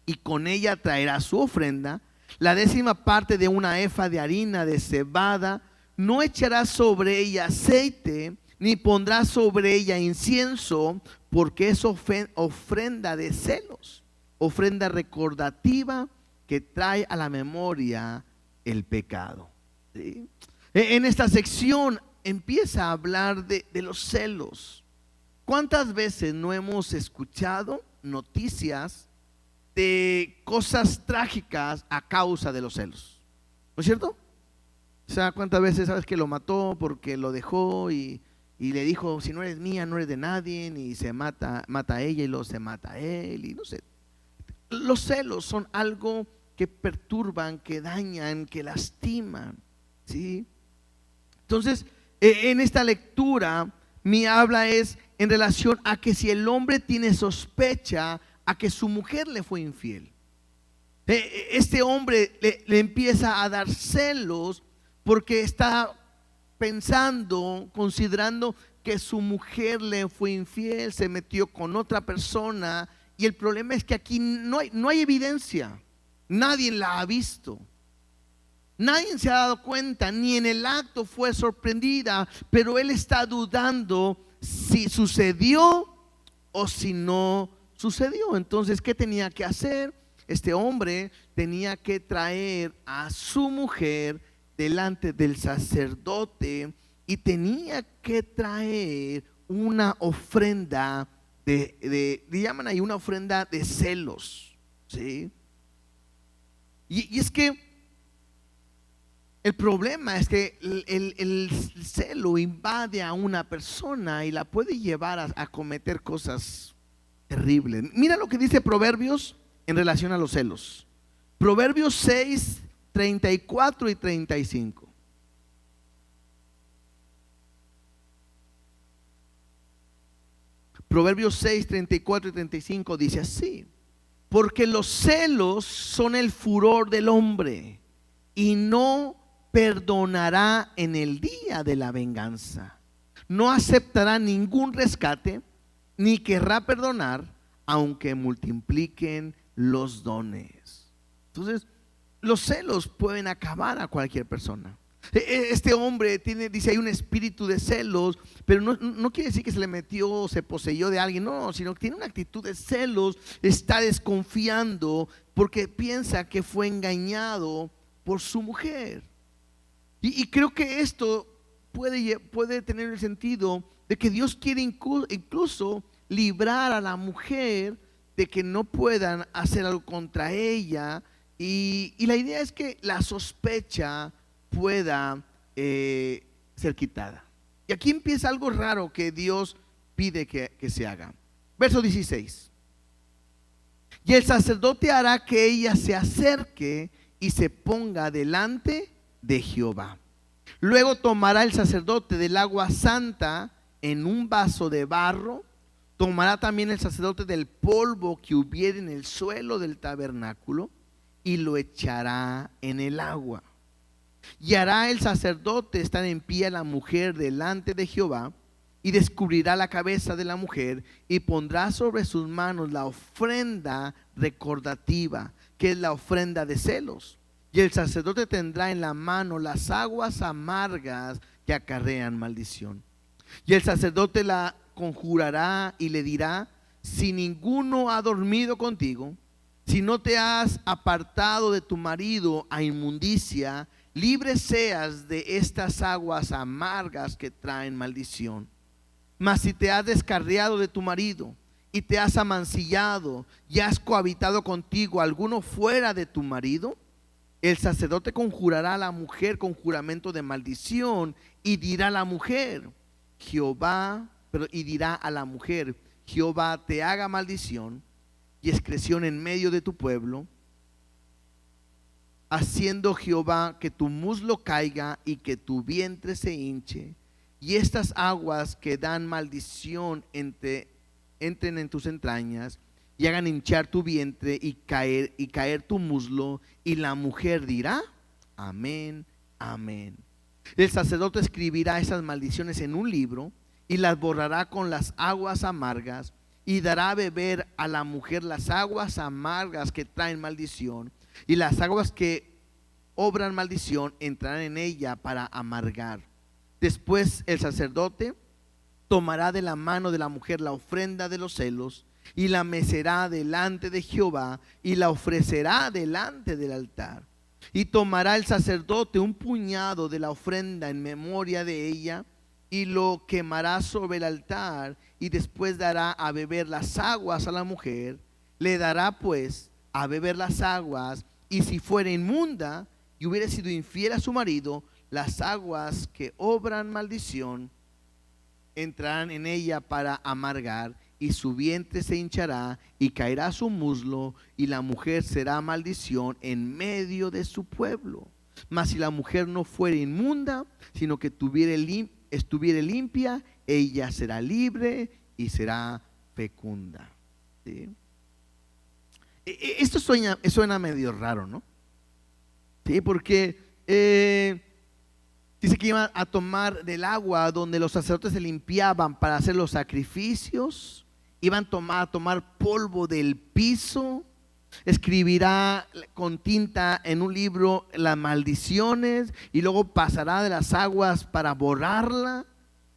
y con ella traerá su ofrenda, la 10ª parte de una efa de harina de cebada. No echará sobre ella aceite, ni pondrá sobre ella incienso, porque es ofrenda de celos, ofrenda recordativa que trae a la memoria el pecado. ¿Sí? En esta sección empieza a hablar de los celos. ¿Cuántas veces no hemos escuchado noticias de cosas trágicas a causa de los celos? ¿No es cierto? O sea, ¿cuántas veces sabes que lo mató porque lo dejó y le dijo, si no eres mía, no eres de nadie, y se mata a ella y luego se mata a él, y no sé? Los celos son algo que perturban, que dañan, que lastiman, ¿sí? Entonces, en esta lectura, mi habla es en relación a que si el hombre tiene sospecha a que su mujer le fue infiel, este hombre le empieza a dar celos porque está pensando, considerando que su mujer le fue infiel, se metió con otra persona, y el problema es que aquí no hay evidencia, nadie la ha visto, nadie se ha dado cuenta, ni en el acto fue sorprendida, pero él está dudando si sucedió o si no sucedió. Entonces, ¿qué tenía que hacer? Este hombre tenía que traer a su mujer delante del sacerdote y tenía que traer una ofrenda le llaman ahí una ofrenda de celos, ¿sí? Y es que el problema es que el celo invade a una persona y la puede llevar a cometer cosas terribles. Mira lo que dice Proverbios en relación a los celos. Proverbios 6, 34 y 35. Proverbios 6, 34 y 35 dice así: porque los celos son el furor del hombre, y no perdonará en el día de la venganza. No aceptará ningún rescate, ni querrá perdonar, aunque multipliquen los dones. Entonces, los celos pueden acabar a cualquier persona. Este hombre dice, hay un espíritu de celos, pero no quiere decir que se le metió, se poseyó de alguien, no, sino que tiene una actitud de celos, está desconfiando porque piensa que fue engañado por su mujer. Y creo que esto puede tener el sentido de que Dios quiere incluso librar a la mujer de que no puedan hacer algo contra ella, y la idea es que la sospecha pueda ser quitada. Y aquí empieza algo raro que Dios pide que se haga. Verso 16: y el sacerdote hará que ella se acerque y se ponga delante de Jehová. Luego tomará el sacerdote del agua santa en un vaso de barro. Tomará también el sacerdote del polvo que hubiere en el suelo del tabernáculo y lo echará en el agua. Y hará el sacerdote estar en pie a la mujer delante de Jehová, y descubrirá la cabeza de la mujer, y pondrá sobre sus manos la ofrenda recordativa, que es la ofrenda de celos. Y el sacerdote tendrá en la mano las aguas amargas que acarrean maldición. Y el sacerdote la conjurará y le dirá: si ninguno ha dormido contigo, si no te has apartado de tu marido a inmundicia, libre seas de estas aguas amargas que traen maldición. Mas si te has descarriado de tu marido y te has amancillado y has cohabitado contigo alguno fuera de tu marido, el sacerdote conjurará a la mujer con juramento de maldición, y dirá a la mujer: Jehová te haga maldición y excreción en medio de tu pueblo, haciendo Jehová que tu muslo caiga y que tu vientre se hinche, y estas aguas que dan maldición entren en tus entrañas y hagan hinchar tu vientre y caer tu muslo, y la mujer dirá: amén, amén. El sacerdote escribirá esas maldiciones en un libro y las borrará con las aguas amargas, y dará a beber a la mujer las aguas amargas que traen maldición, y las aguas que obran maldición entrarán en ella para amargar. Después el sacerdote tomará de la mano de la mujer la ofrenda de los celos y la mecerá delante de Jehová y la ofrecerá delante del altar. Y tomará el sacerdote un puñado de la ofrenda en memoria de ella y lo quemará sobre el altar, y después dará a beber las aguas a la mujer. Le dará pues a beber las aguas, y si fuera inmunda y hubiera sido infiel a su marido, las aguas que obran maldición entrarán en ella para amargar, y su vientre se hinchará y caerá su muslo, y la mujer será maldición en medio de su pueblo. Mas si la mujer no fuera inmunda, sino que estuviera limpia, ella será libre y será fecunda. ¿Sí? Esto suena medio raro, ¿no? Sí, porque dice que iban a tomar del agua donde los sacerdotes se limpiaban para hacer los sacrificios, iban a tomar polvo del piso, escribirá con tinta en un libro las maldiciones y luego pasará de las aguas para borrarla,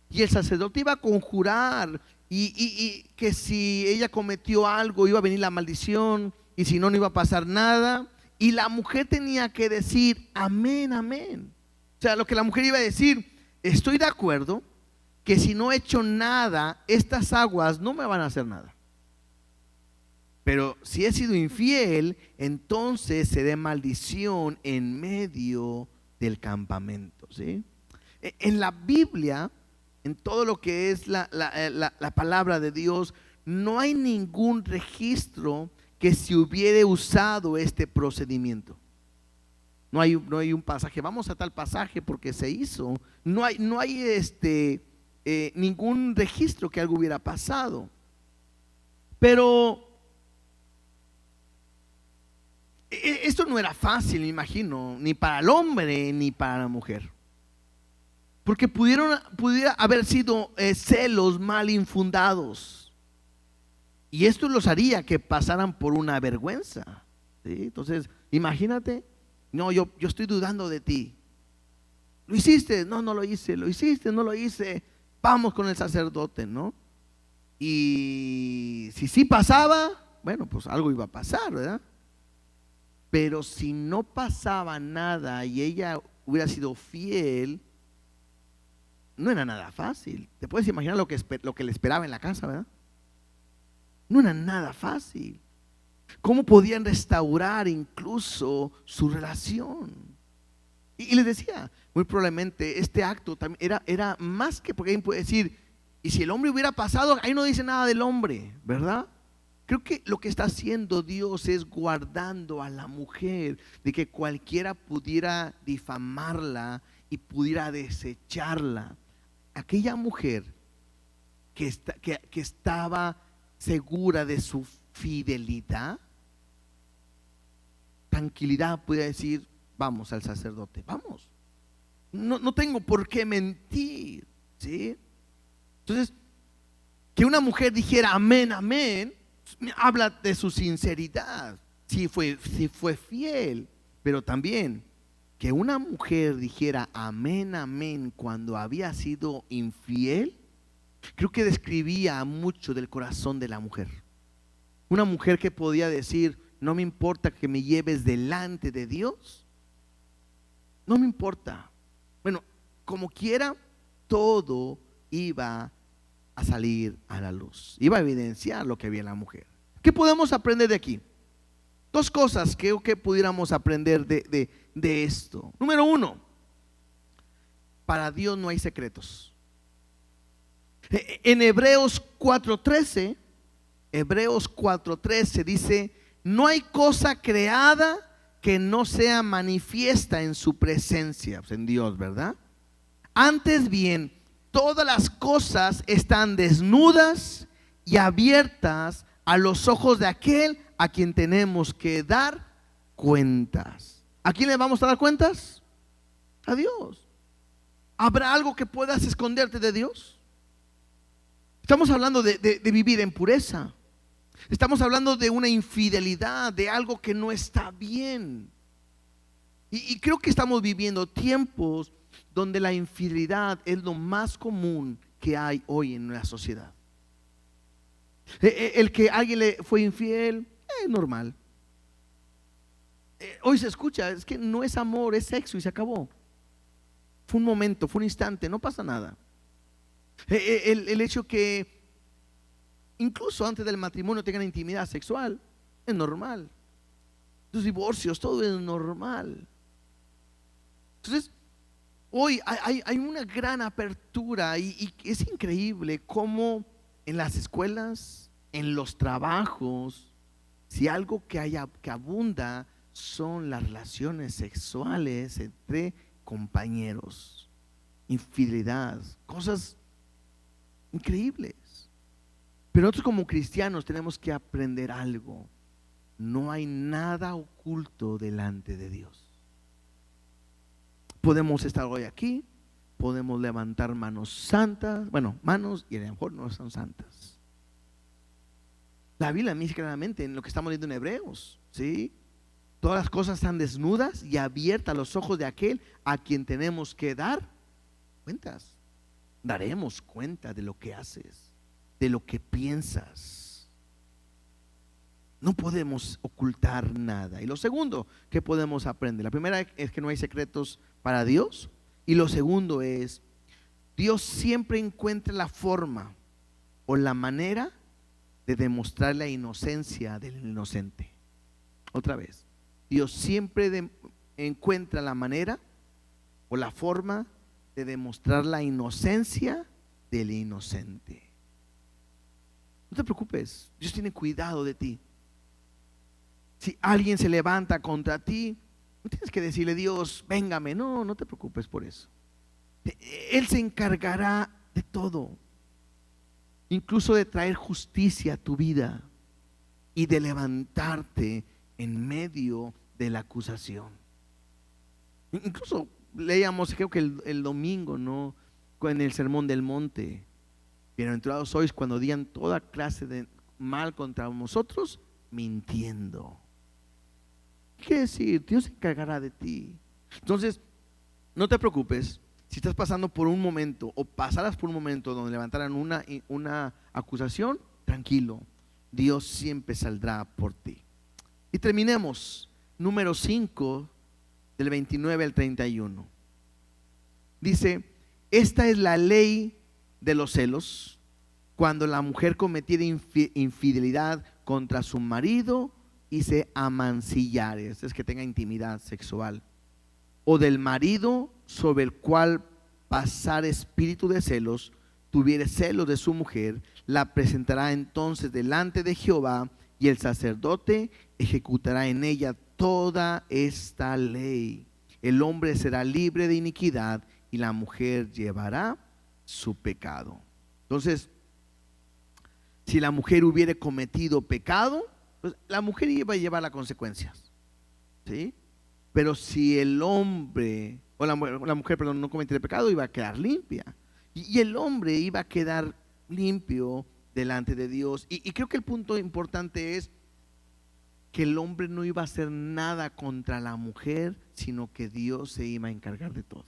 y el sacerdote iba a conjurar y que si ella cometió algo iba a venir la maldición, y si no, no iba a pasar nada, y la mujer tenía que decir amén, amén. O sea, lo que la mujer iba a decir: estoy de acuerdo que si no he hecho nada, estas aguas no me van a hacer nada. Pero si he sido infiel, entonces seré maldición en medio del campamento. ¿Sí? En la Biblia, en todo lo que es la palabra de Dios, no hay ningún registro que se hubiera usado este procedimiento. No hay un pasaje, vamos a tal pasaje porque se hizo. No hay ningún registro que algo hubiera pasado. Pero esto no era fácil, me imagino, ni para el hombre ni para la mujer. Porque pudiera haber sido celos mal infundados. Y esto los haría que pasaran por una vergüenza. ¿Sí? Entonces, imagínate: no, yo estoy dudando de ti. ¿Lo hiciste? No, no lo hice. ¿Lo hiciste? No lo hice. Vamos con el sacerdote, ¿no? Y si sí pasaba, bueno, pues algo iba a pasar, ¿verdad? Pero si no pasaba nada y ella hubiera sido fiel, no era nada fácil. Te puedes imaginar lo que le esperaba en la casa, ¿verdad? No era nada fácil. ¿Cómo podían restaurar incluso su relación? Y les decía, muy probablemente este acto también era más que, porque alguien puede decir: y si el hombre hubiera pasado, ahí no dice nada del hombre, ¿verdad? Creo que lo que está haciendo Dios es guardando a la mujer de que cualquiera pudiera difamarla y pudiera desecharla. Aquella mujer que estaba segura de su fidelidad, tranquilidad, podía decir: vamos al sacerdote, vamos. No tengo por qué mentir, ¿sí? Entonces, que una mujer dijera amén, amén, habla de su sinceridad, si fue fiel. Pero también que una mujer dijera amén, amén cuando había sido infiel, creo que describía mucho del corazón de la mujer. Una mujer que podía decir: no me importa que me lleves delante de Dios, no me importa. Bueno, como quiera, todo iba a salir a la luz, iba a evidenciar lo que había en la mujer. ¿Qué podemos aprender de aquí? Dos cosas creo que pudiéramos aprender de esto. Número uno, para Dios no hay secretos. En Hebreos 4:13 dice: no hay cosa creada que no sea manifiesta en su presencia, pues en Dios, ¿verdad? Antes bien, todas las cosas están desnudas y abiertas a los ojos de aquel a quien tenemos que dar cuentas. ¿A quién le vamos a dar cuentas? A Dios. ¿Habrá algo que puedas esconderte de Dios? Estamos hablando de vivir en pureza. Estamos hablando de una infidelidad, de algo que no está bien. Y creo que estamos viviendo tiempos donde la infidelidad es lo más común que hay hoy en la sociedad. El que alguien le fue infiel es normal. Hoy se escucha, es que no es amor, es sexo y se acabó. Fue un momento, fue un instante, no pasa nada. El hecho que incluso antes del matrimonio tengan intimidad sexual es normal. Los divorcios, todo es normal. Entonces, hoy hay una gran apertura y es increíble cómo en las escuelas, en los trabajos, si algo que abunda son las relaciones sexuales entre compañeros, infidelidad, cosas increíbles. Pero nosotros como cristianos tenemos que aprender algo. No hay nada oculto delante de Dios. Podemos estar hoy aquí, podemos levantar manos santas, bueno, manos y a lo mejor no son santas. La Biblia me dice claramente en lo que estamos leyendo en Hebreos, ¿sí? Todas las cosas están desnudas y abiertas a los ojos de aquel a quien tenemos que dar cuentas. Daremos cuenta de lo que haces, de lo que piensas. No podemos ocultar nada. Y lo segundo que podemos aprender, la primera es que no hay secretos para Dios. Y lo segundo es, Dios siempre encuentra la forma o la manera de demostrar la inocencia del inocente. Otra vez, Dios siempre encuentra la manera o la forma de demostrar la inocencia del inocente. No te preocupes, Dios tiene cuidado de ti. Si alguien se levanta contra ti, no tienes que decirle, Dios, véngame. No, no te preocupes por eso. Él se encargará de todo, incluso de traer justicia a tu vida y de levantarte en medio de la acusación. Incluso leíamos, creo que el domingo, ¿no?, en el Sermón del Monte: bienaventurados sois cuando digan toda clase de mal contra vosotros, mintiendo. ¿Qué quiere decir? Dios se encargará de ti. Entonces, no te preocupes si estás pasando por un momento o pasarás por un momento donde levantaran una acusación. Tranquilo, Dios siempre saldrá por ti. Y terminemos, número 5, del 29 al 31. Dice: esta es la ley de los celos, cuando la mujer cometiera infidelidad contra su marido y se amancillare, es que tenga intimidad sexual, o del marido sobre el cual pasar espíritu de celos, tuviere celos de su mujer, la presentará entonces delante de Jehová, y el sacerdote ejecutará en ella toda esta ley. El hombre será libre de iniquidad y la mujer llevará su pecado. Entonces, si la mujer hubiere cometido pecado, pues la mujer iba a llevar las consecuencias, ¿sí? Pero si el hombre o la mujer, perdón, no cometiera pecado, iba a quedar limpia. Y el hombre iba a quedar limpio delante de Dios. Y creo que el punto importante es que el hombre no iba a hacer nada contra la mujer, sino que Dios se iba a encargar de todo,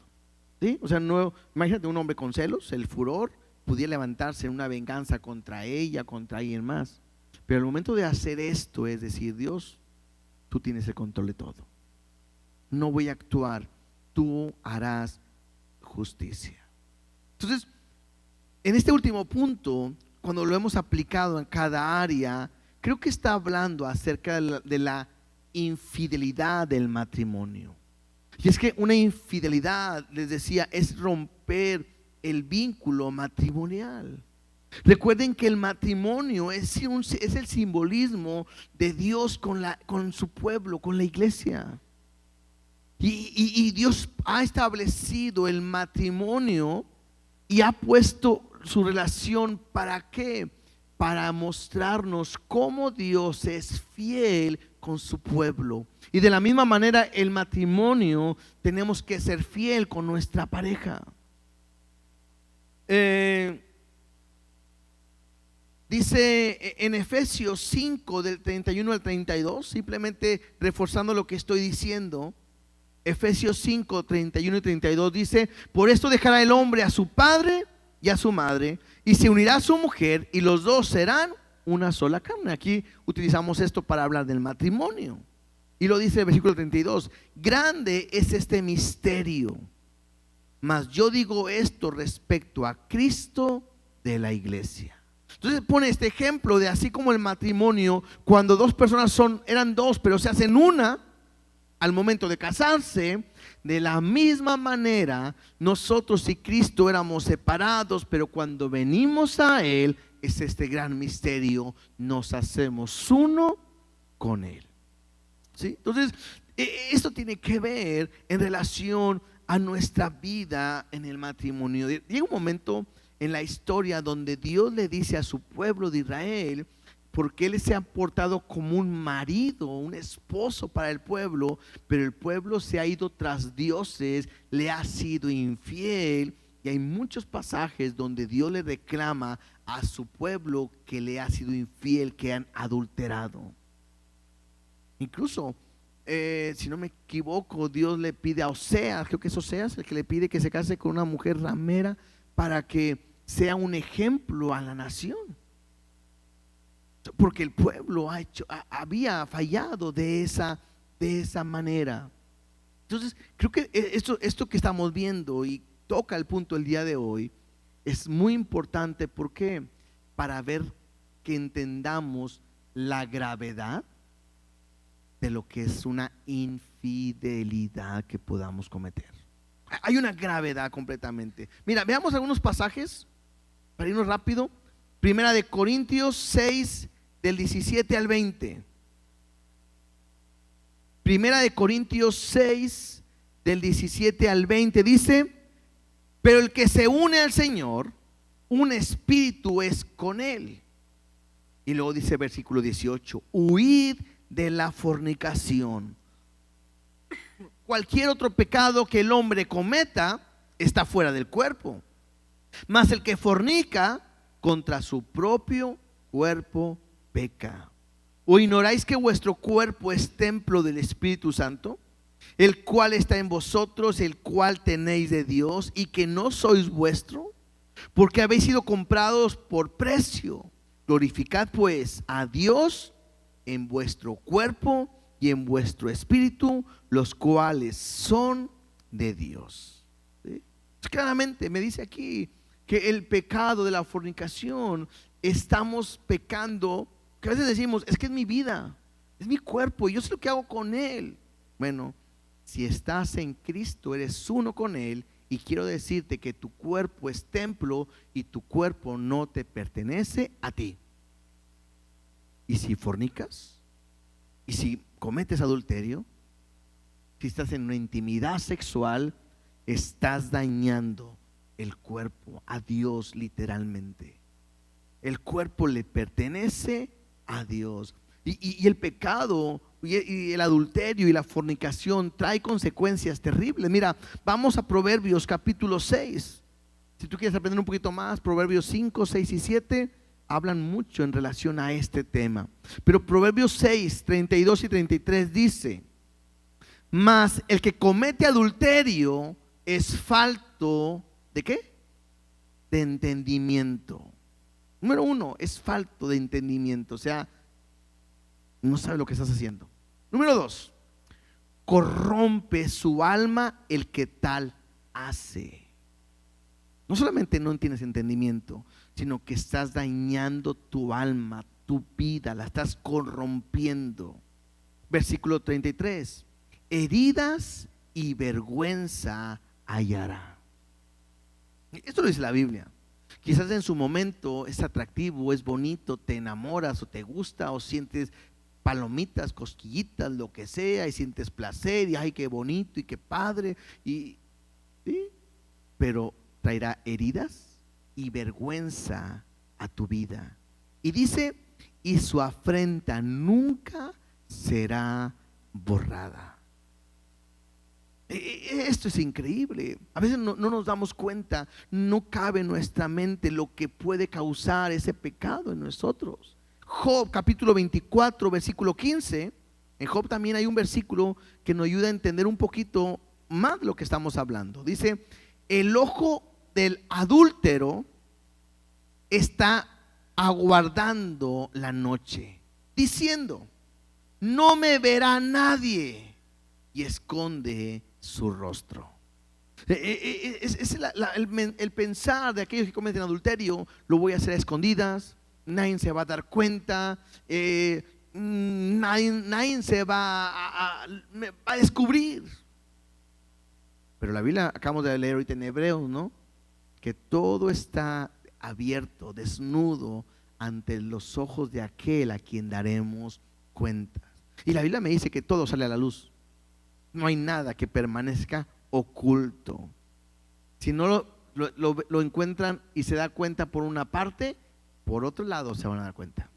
¿sí? O sea, no, imagínate un hombre con celos, el furor, pudiera levantarse en una venganza contra ella, contra alguien más. Pero el momento de hacer esto es decir: Dios, tú tienes el control de todo. No voy a actuar, tú harás justicia. Entonces, en este último punto, cuando lo hemos aplicado en cada área, creo que está hablando acerca de la infidelidad del matrimonio. Y es que una infidelidad, les decía, es romper el vínculo matrimonial. Recuerden que el matrimonio es el simbolismo de Dios con su pueblo, con la iglesia. Y Dios ha establecido el matrimonio y ha puesto su relación, ¿para qué? Para mostrarnos cómo Dios es fiel con su pueblo. Y de la misma manera el matrimonio tenemos que ser fiel con nuestra pareja. Dice en Efesios 5 del 31 al 32, simplemente reforzando lo que estoy diciendo. Efesios 5, 31 y 32 dice: por esto dejará el hombre a su padre y a su madre, y se unirá a su mujer, y los dos serán una sola carne. Aquí utilizamos esto para hablar del matrimonio. Y lo dice el versículo 32: grande es este misterio, mas yo digo esto respecto a Cristo de la iglesia. Entonces pone este ejemplo de así como el matrimonio, cuando dos personas eran dos, pero se hacen una al momento de casarse. De la misma manera, nosotros y Cristo éramos separados, pero cuando venimos a Él, es este gran misterio, nos hacemos uno con Él. ¿Sí? Entonces, esto tiene que ver en relación a nuestra vida en el matrimonio. Llega un momento en la historia donde Dios le dice a su pueblo de Israel, porque Él se ha portado como un marido, un esposo para el pueblo, pero el pueblo se ha ido tras dioses, le ha sido infiel, y hay muchos pasajes donde Dios le reclama a su pueblo que le ha sido infiel, que han adulterado. Incluso, si no me equivoco, Dios le pide a Oseas, creo que es Oseas el que le pide que se case con una mujer ramera para que sea un ejemplo a la nación. Porque el pueblo había fallado de esa manera. Entonces, creo que esto que estamos viendo y toca el punto el día de hoy es muy importante. ¿Por qué? Para ver que entendamos la gravedad de lo que es una infidelidad que podamos cometer. Hay una gravedad completamente. Mira, veamos algunos pasajes para irnos rápido. Primera de Corintios 6 del 17 al 20. Primera de Corintios 6 del 17 al 20 dice: pero el que se une al Señor, un espíritu es con Él. Y luego dice versículo 18: huid de la fornicación. Cualquier otro pecado que el hombre cometa está fuera del cuerpo, mas el que fornica contra su propio cuerpo peca. ¿O ignoráis que vuestro cuerpo es templo del Espíritu Santo, el cual está en vosotros, el cual tenéis de Dios, y que no sois vuestro? Porque habéis sido comprados por precio. Glorificad pues a Dios en vuestro cuerpo y en vuestro espíritu, los cuales son de Dios. ¿Sí? Claramente me dice aquí que el pecado de la fornicación, estamos pecando, que a veces decimos: es que es mi vida, es mi cuerpo y yo sé lo que hago con él. Bueno, si estás en Cristo, eres uno con Él, y quiero decirte que tu cuerpo es templo y tu cuerpo no te pertenece a ti. Y si fornicas, y si cometes adulterio, si estás en una intimidad sexual, estás dañando el cuerpo a Dios literalmente. El cuerpo le pertenece a Dios. Y el pecado y el adulterio y la fornicación trae consecuencias terribles. Mira, vamos a Proverbios capítulo 6. Si tú quieres aprender un poquito más, Proverbios 5, 6 y 7 hablan mucho en relación a este tema. Pero Proverbios 6, 32 y 33 dice: mas el que comete adulterio es falto ¿de qué? De entendimiento. Número uno, es falto de entendimiento, o sea, no sabe lo que estás haciendo. Número dos, corrompe su alma el que tal hace. No solamente no tienes entendimiento, sino que estás dañando tu alma, tu vida, la estás corrompiendo. Versículo 33: heridas y vergüenza hallará. Esto lo dice la Biblia. Quizás en su momento es atractivo, es bonito, te enamoras o te gusta o sientes palomitas, cosquillitas, lo que sea, y sientes placer y ay, qué bonito y qué padre, y ¿sí? Pero traerá heridas y vergüenza a tu vida. Y dice, y su afrenta nunca será borrada. Esto es increíble. A veces no nos damos cuenta, no cabe en nuestra mente lo que puede causar ese pecado en nosotros. Job capítulo 24 versículo 15. En Job también hay un versículo que nos ayuda a entender un poquito más de lo que estamos hablando. Dice, el ojo del adúltero está aguardando la noche, diciendo, no me verá nadie, y esconde su rostro. Es el pensar de aquellos que cometen adulterio, lo voy a hacer a escondidas, nadie se va a dar cuenta, nadie se me va a descubrir. Pero la Biblia, acabamos de leer ahorita en Hebreos, ¿no? Que todo está abierto, desnudo ante los ojos de aquel a quien daremos cuentas. Y la Biblia me dice que todo sale a la luz. No hay nada que permanezca oculto. Si no lo encuentran y se da cuenta por una parte, por otro lado se van a dar cuenta.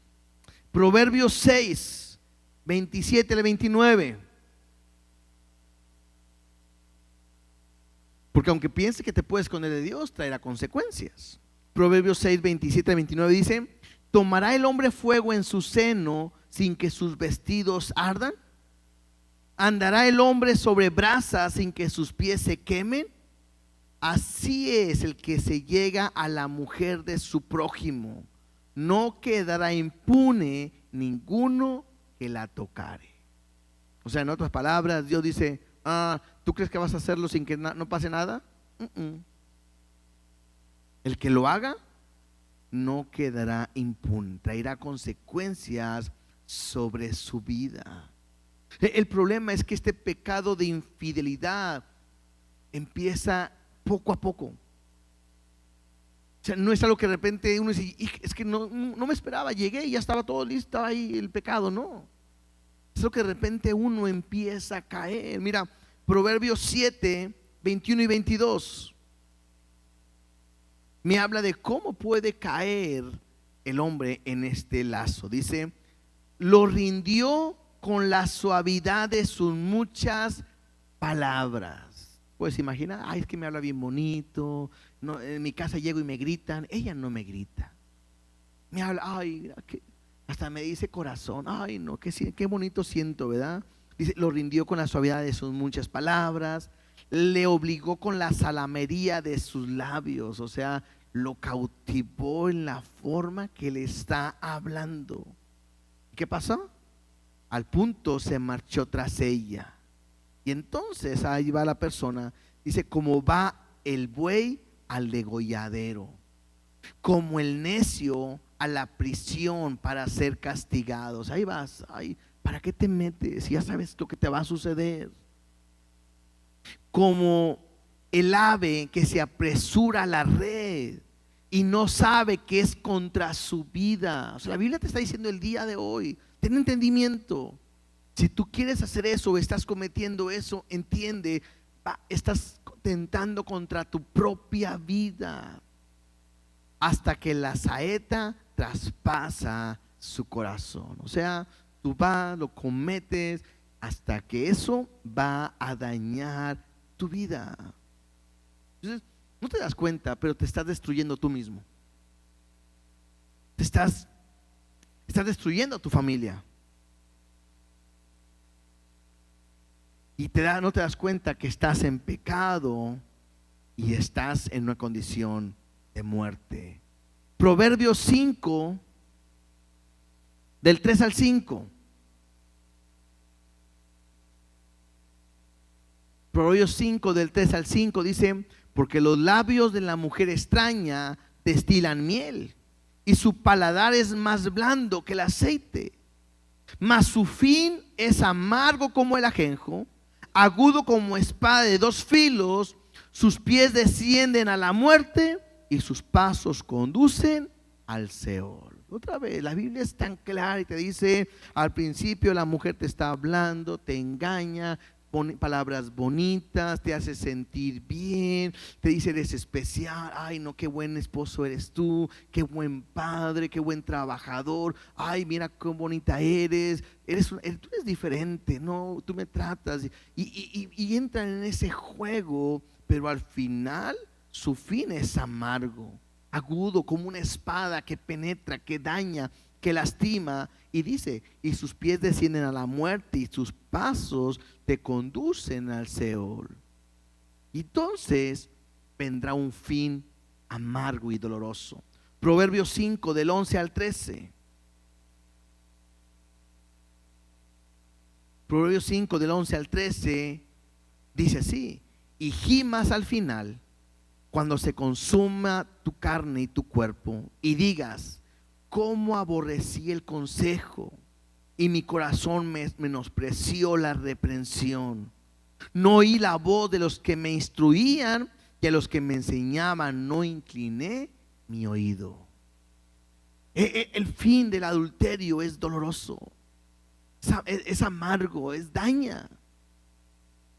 Proverbios 6, 27 al 29. Porque aunque piense que te puedes esconder de Dios, traerá consecuencias. Proverbios 6, 27 al 29 dice, ¿tomará el hombre fuego en su seno sin que sus vestidos ardan? ¿Andará el hombre sobre brasas sin que sus pies se quemen? Así es el que se llega a la mujer de su prójimo. No quedará impune ninguno que la tocare. O sea, en otras palabras, Dios dice, ¿tú crees que vas a hacerlo sin que no pase nada? El que lo haga no quedará impune, traerá consecuencias sobre su vida. El problema es que este pecado de infidelidad empieza poco a poco. O sea, no es algo que de repente uno dice, es que no me esperaba, llegué y ya estaba todo listo, estaba ahí el pecado. No, es lo que de repente uno empieza a caer. Mira, Proverbios 7, 21 y 22 me habla de cómo puede caer el hombre en este lazo. Dice, lo rindió con la suavidad de sus muchas palabras. Pues imagina, ay, es que me habla bien bonito, no, en mi casa llego y me gritan. Ella no me grita, me habla, ay, hasta me dice corazón, ay, no, qué bonito siento, ¿verdad? Dice, lo rindió con la suavidad de sus muchas palabras, le obligó con la salamería de sus labios. O sea, lo cautivó en la forma que le está hablando. ¿Qué pasó? Al punto se marchó tras ella. Y entonces ahí va la persona, dice, como va el buey al degolladero, como el necio a la prisión para ser castigados. Ahí vas, ahí, ¿para qué te metes? Ya sabes lo que te va a suceder. Como el ave que se apresura a la red y no sabe que es contra su vida. O sea, la Biblia te está diciendo el día de hoy, ten entendimiento. Si tú quieres hacer eso o estás cometiendo eso, entiende, estás tentando contra tu propia vida, hasta que la saeta traspasa su corazón. O sea, tú vas, lo cometes hasta que eso va a dañar tu vida. Entonces, no te das cuenta, pero te estás destruyendo tú mismo. Estás destruyendo a tu familia. Y no te das cuenta que estás en pecado y estás en una condición de muerte. Proverbios 5, del 3 al 5. Proverbios 5, del 3 al 5 dice, porque los labios de la mujer extraña destilan miel, y su paladar es más blando que el aceite, mas su fin es amargo como el ajenjo, agudo como espada de dos filos. Sus pies descienden a la muerte y sus pasos conducen al Seol. Otra vez, la Biblia es tan clara y te dice, al principio la mujer te está hablando, te engaña, palabras bonitas, te hace sentir bien, te dice eres especial, ay no, qué buen esposo eres tú, qué buen padre, qué buen trabajador, ay mira qué bonita eres, tú eres diferente, no, tú me tratas y entran en ese juego, pero al final su fin es amargo, agudo como una espada que penetra, que daña, que lastima, y dice, y sus pies descienden a la muerte y sus pasos te conducen al Seol. Y entonces vendrá un fin amargo y doloroso. Proverbios 5 del 11 al 13. Proverbios 5 del 11 al 13 dice así: y gimas al final cuando se consuma tu carne y tu cuerpo, y digas, cómo aborrecí el consejo, y mi corazón menospreció la reprensión. No oí la voz de los que me instruían, y a los que me enseñaban no incliné mi oído. El fin del adulterio es doloroso, es amargo, es daña.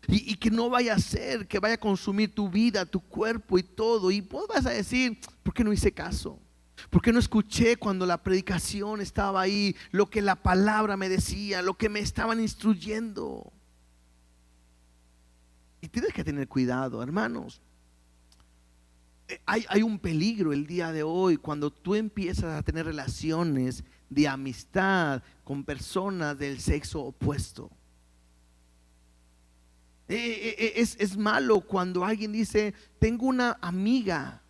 Y que no vaya a ser que vaya a consumir tu vida, tu cuerpo y todo. Y vos vas a decir, ¿por qué no hice caso? ¿Por qué no escuché cuando la predicación estaba ahí, lo que la palabra me decía, lo que me estaban instruyendo? Y tienes que tener cuidado, hermanos. Hay un peligro el día de hoy cuando tú empiezas a tener relaciones de amistad con personas del sexo opuesto. Es malo cuando alguien dice, tengo una amiga,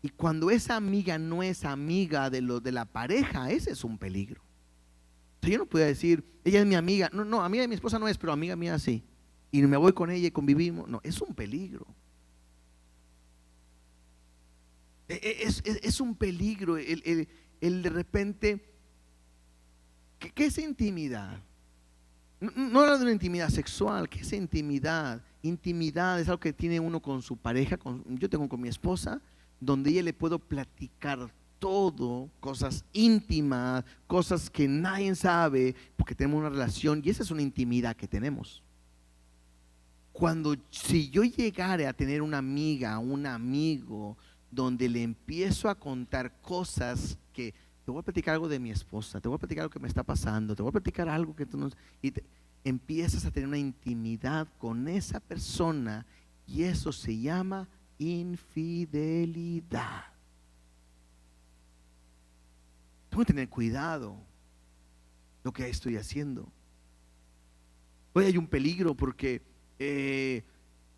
y cuando esa amiga no es amiga de la pareja, ese es un peligro. O sea, yo no puedo decir, ella es mi amiga, no, amiga de mi esposa no es, pero amiga mía sí, y me voy con ella y convivimos. No, es un peligro. Es un peligro el de repente, ¿qué es intimidad? No hablo de una intimidad sexual. ¿Qué es intimidad? Intimidad es algo que tiene uno con su pareja, yo tengo con mi esposa, donde ella le puedo platicar todo, cosas íntimas, cosas que nadie sabe, porque tenemos una relación, y esa es una intimidad que tenemos. Si yo llegara a tener una amiga, un amigo, donde le empiezo a contar cosas que te voy a platicar algo de mi esposa, te voy a platicar algo que me está pasando, te voy a platicar algo que tú no, empiezas a tener una intimidad con esa persona, y eso se llama infidelidad. Tengo que tener cuidado lo que estoy haciendo. Hoy hay un peligro porque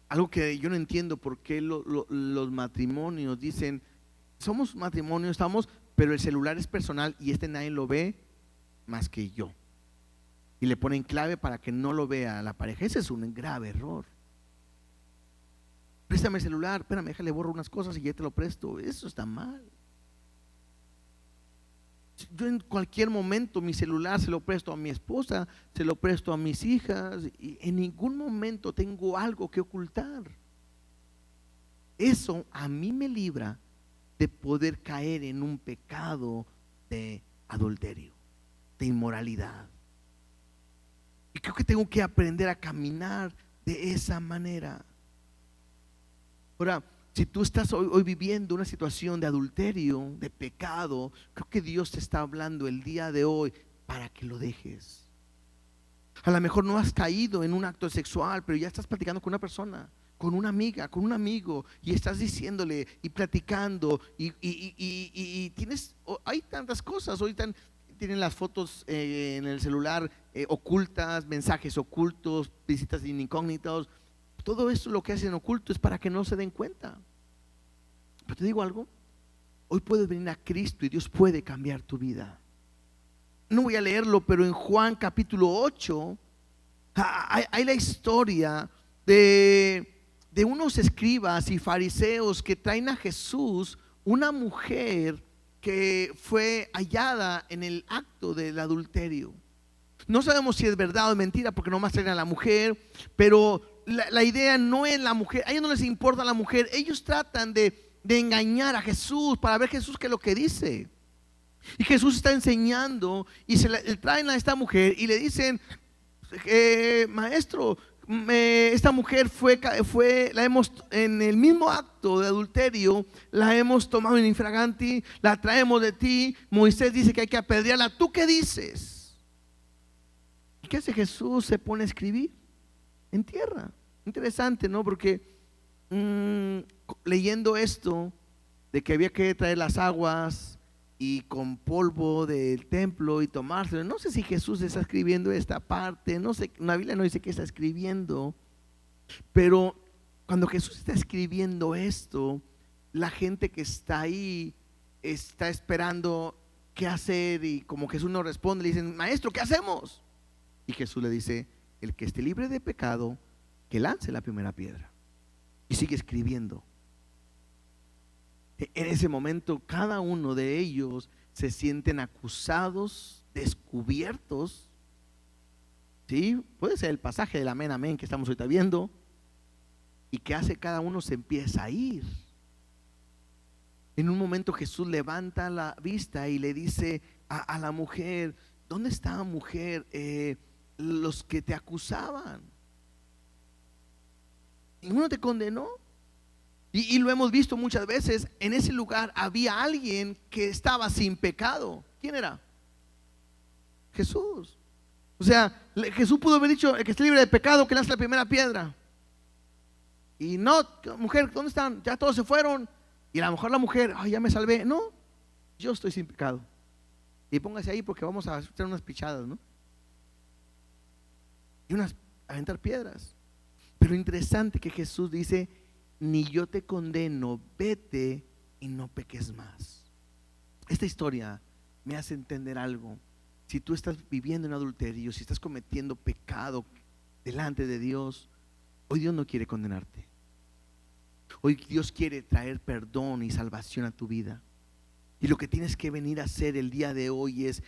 algo que yo no entiendo, por qué los matrimonios dicen, somos matrimonio, estamos, pero el celular es personal y nadie lo ve más que yo, y le ponen clave para que no lo vea la pareja. Ese es un grave error. Préstame el celular, espérame, déjale, borro unas cosas y ya te lo presto. Eso está mal. Yo en cualquier momento mi celular se lo presto a mi esposa, se lo presto a mis hijas, y en ningún momento tengo algo que ocultar. Eso a mí me libra de poder caer en un pecado de adulterio, de inmoralidad. Y creo que tengo que aprender a caminar de esa manera. Ahora, si tú estás hoy viviendo una situación de adulterio, de pecado, creo que Dios te está hablando el día de hoy para que lo dejes. A lo mejor no has caído en un acto sexual, pero ya estás platicando con una persona, con una amiga, con un amigo, y estás diciéndole y platicando, y tienes, hay tantas cosas. Hoy tienen las fotos en el celular ocultas, mensajes ocultos, visitas incógnitas. Todo esto lo que hacen oculto es para que no se den cuenta. Pero te digo algo, hoy puedes venir a Cristo y Dios puede cambiar tu vida. No voy a leerlo, pero en Juan capítulo 8 hay la historia de unos escribas y fariseos que traen a Jesús una mujer que fue hallada en el acto del adulterio. No sabemos si es verdad o mentira, porque nomás traen a la mujer, pero la idea no es la mujer. A ellos no les importa la mujer. Ellos tratan de engañar a Jesús para ver Jesús qué es lo que dice. Y Jesús está enseñando y le traen a esta mujer y le dicen, maestro, esta mujer la hemos, en el mismo acto de adulterio, la hemos tomado en infraganti, la traemos de ti. Moisés dice que hay que apedrearla. ¿Tú qué dices? ¿Y qué hace Jesús? Se pone a escribir en tierra. Interesante, ¿no? Porque leyendo esto de que había que traer las aguas y con polvo del templo y tomárselo, no sé si Jesús está escribiendo esta parte, no sé, la Biblia no dice que está escribiendo, pero cuando Jesús está escribiendo esto, la gente que está ahí está esperando qué hacer, y como Jesús no responde, le dicen: maestro, ¿qué hacemos? Y Jesús le dice: el que esté libre de pecado, que lance la primera piedra. Y sigue escribiendo. En ese momento cada uno de ellos se sienten acusados, descubiertos. ¿Sí? Puede ser el pasaje del amén, amén que estamos ahorita viendo. ¿Y qué hace cada uno? Se empieza a ir. En un momento Jesús levanta la vista y le dice a la mujer: ¿dónde está, mujer, los que te acusaban? ¿Ninguno te condenó? Y lo hemos visto muchas veces. En ese lugar había alguien que estaba sin pecado. ¿Quién era? Jesús. O sea, Jesús pudo haber dicho: el que esté libre de pecado, que lance la primera piedra. Y no: mujer, ¿dónde están? Ya todos se fueron. Y a lo mejor la mujer: ay, ya me salvé. No, yo estoy sin pecado. Y póngase ahí porque vamos a hacer unas pichadas, ¿no? Y aventar piedras. Pero interesante que Jesús dice: ni yo te condeno, vete y no peques más. Esta historia me hace entender algo. Si tú estás viviendo en adulterio, si estás cometiendo pecado delante de Dios, hoy Dios no quiere condenarte. Hoy Dios quiere traer perdón y salvación a tu vida. Y lo que tienes que venir a hacer el día de hoy es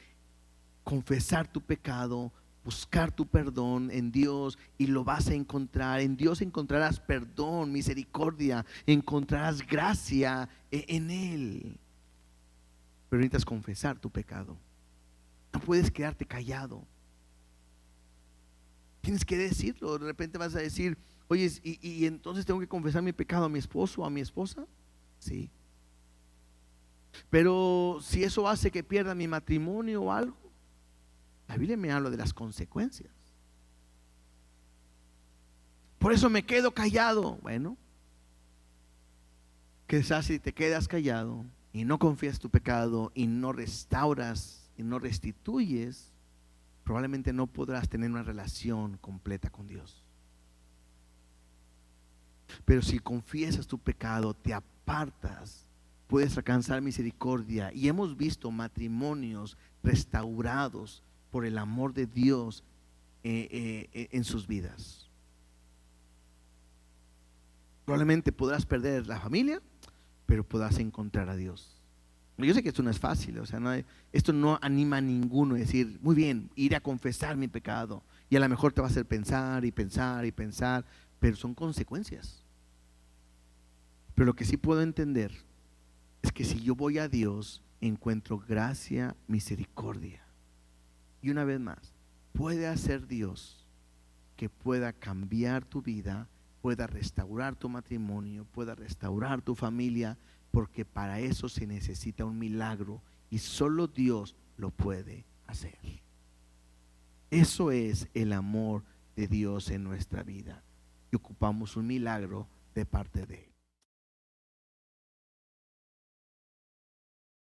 confesar tu pecado, buscar tu perdón en Dios, y lo vas a encontrar. En Dios encontrarás perdón, misericordia, encontrarás gracia en Él. Pero necesitas confesar tu pecado. No puedes quedarte callado. Tienes que decirlo. De repente vas a decir: oye, y entonces tengo que confesar mi pecado a mi esposo o a mi esposa. Sí. Pero si eso hace que pierda mi matrimonio o algo, la Biblia me habla de las consecuencias. Por eso me quedo callado. Bueno, quizás si te quedas callado y no confías tu pecado y no restauras y no restituyes, probablemente no podrás tener una relación completa con Dios. Pero si confiesas tu pecado, te apartas, puedes alcanzar misericordia. Y hemos visto matrimonios restaurados por el amor de Dios en sus vidas. Probablemente podrás perder la familia, pero podrás encontrar a Dios. Yo sé que esto no es fácil, o sea, esto no anima a ninguno a decir: muy bien, iré a confesar mi pecado. Y a lo mejor te va a hacer pensar y pensar y pensar, pero son consecuencias. Pero lo que sí puedo entender es que si yo voy a Dios, encuentro gracia, misericordia. Y una vez más, puede hacer Dios que pueda cambiar tu vida, pueda restaurar tu matrimonio, pueda restaurar tu familia, porque para eso se necesita un milagro y solo Dios lo puede hacer. Eso es el amor de Dios en nuestra vida, y ocupamos un milagro de parte de Él.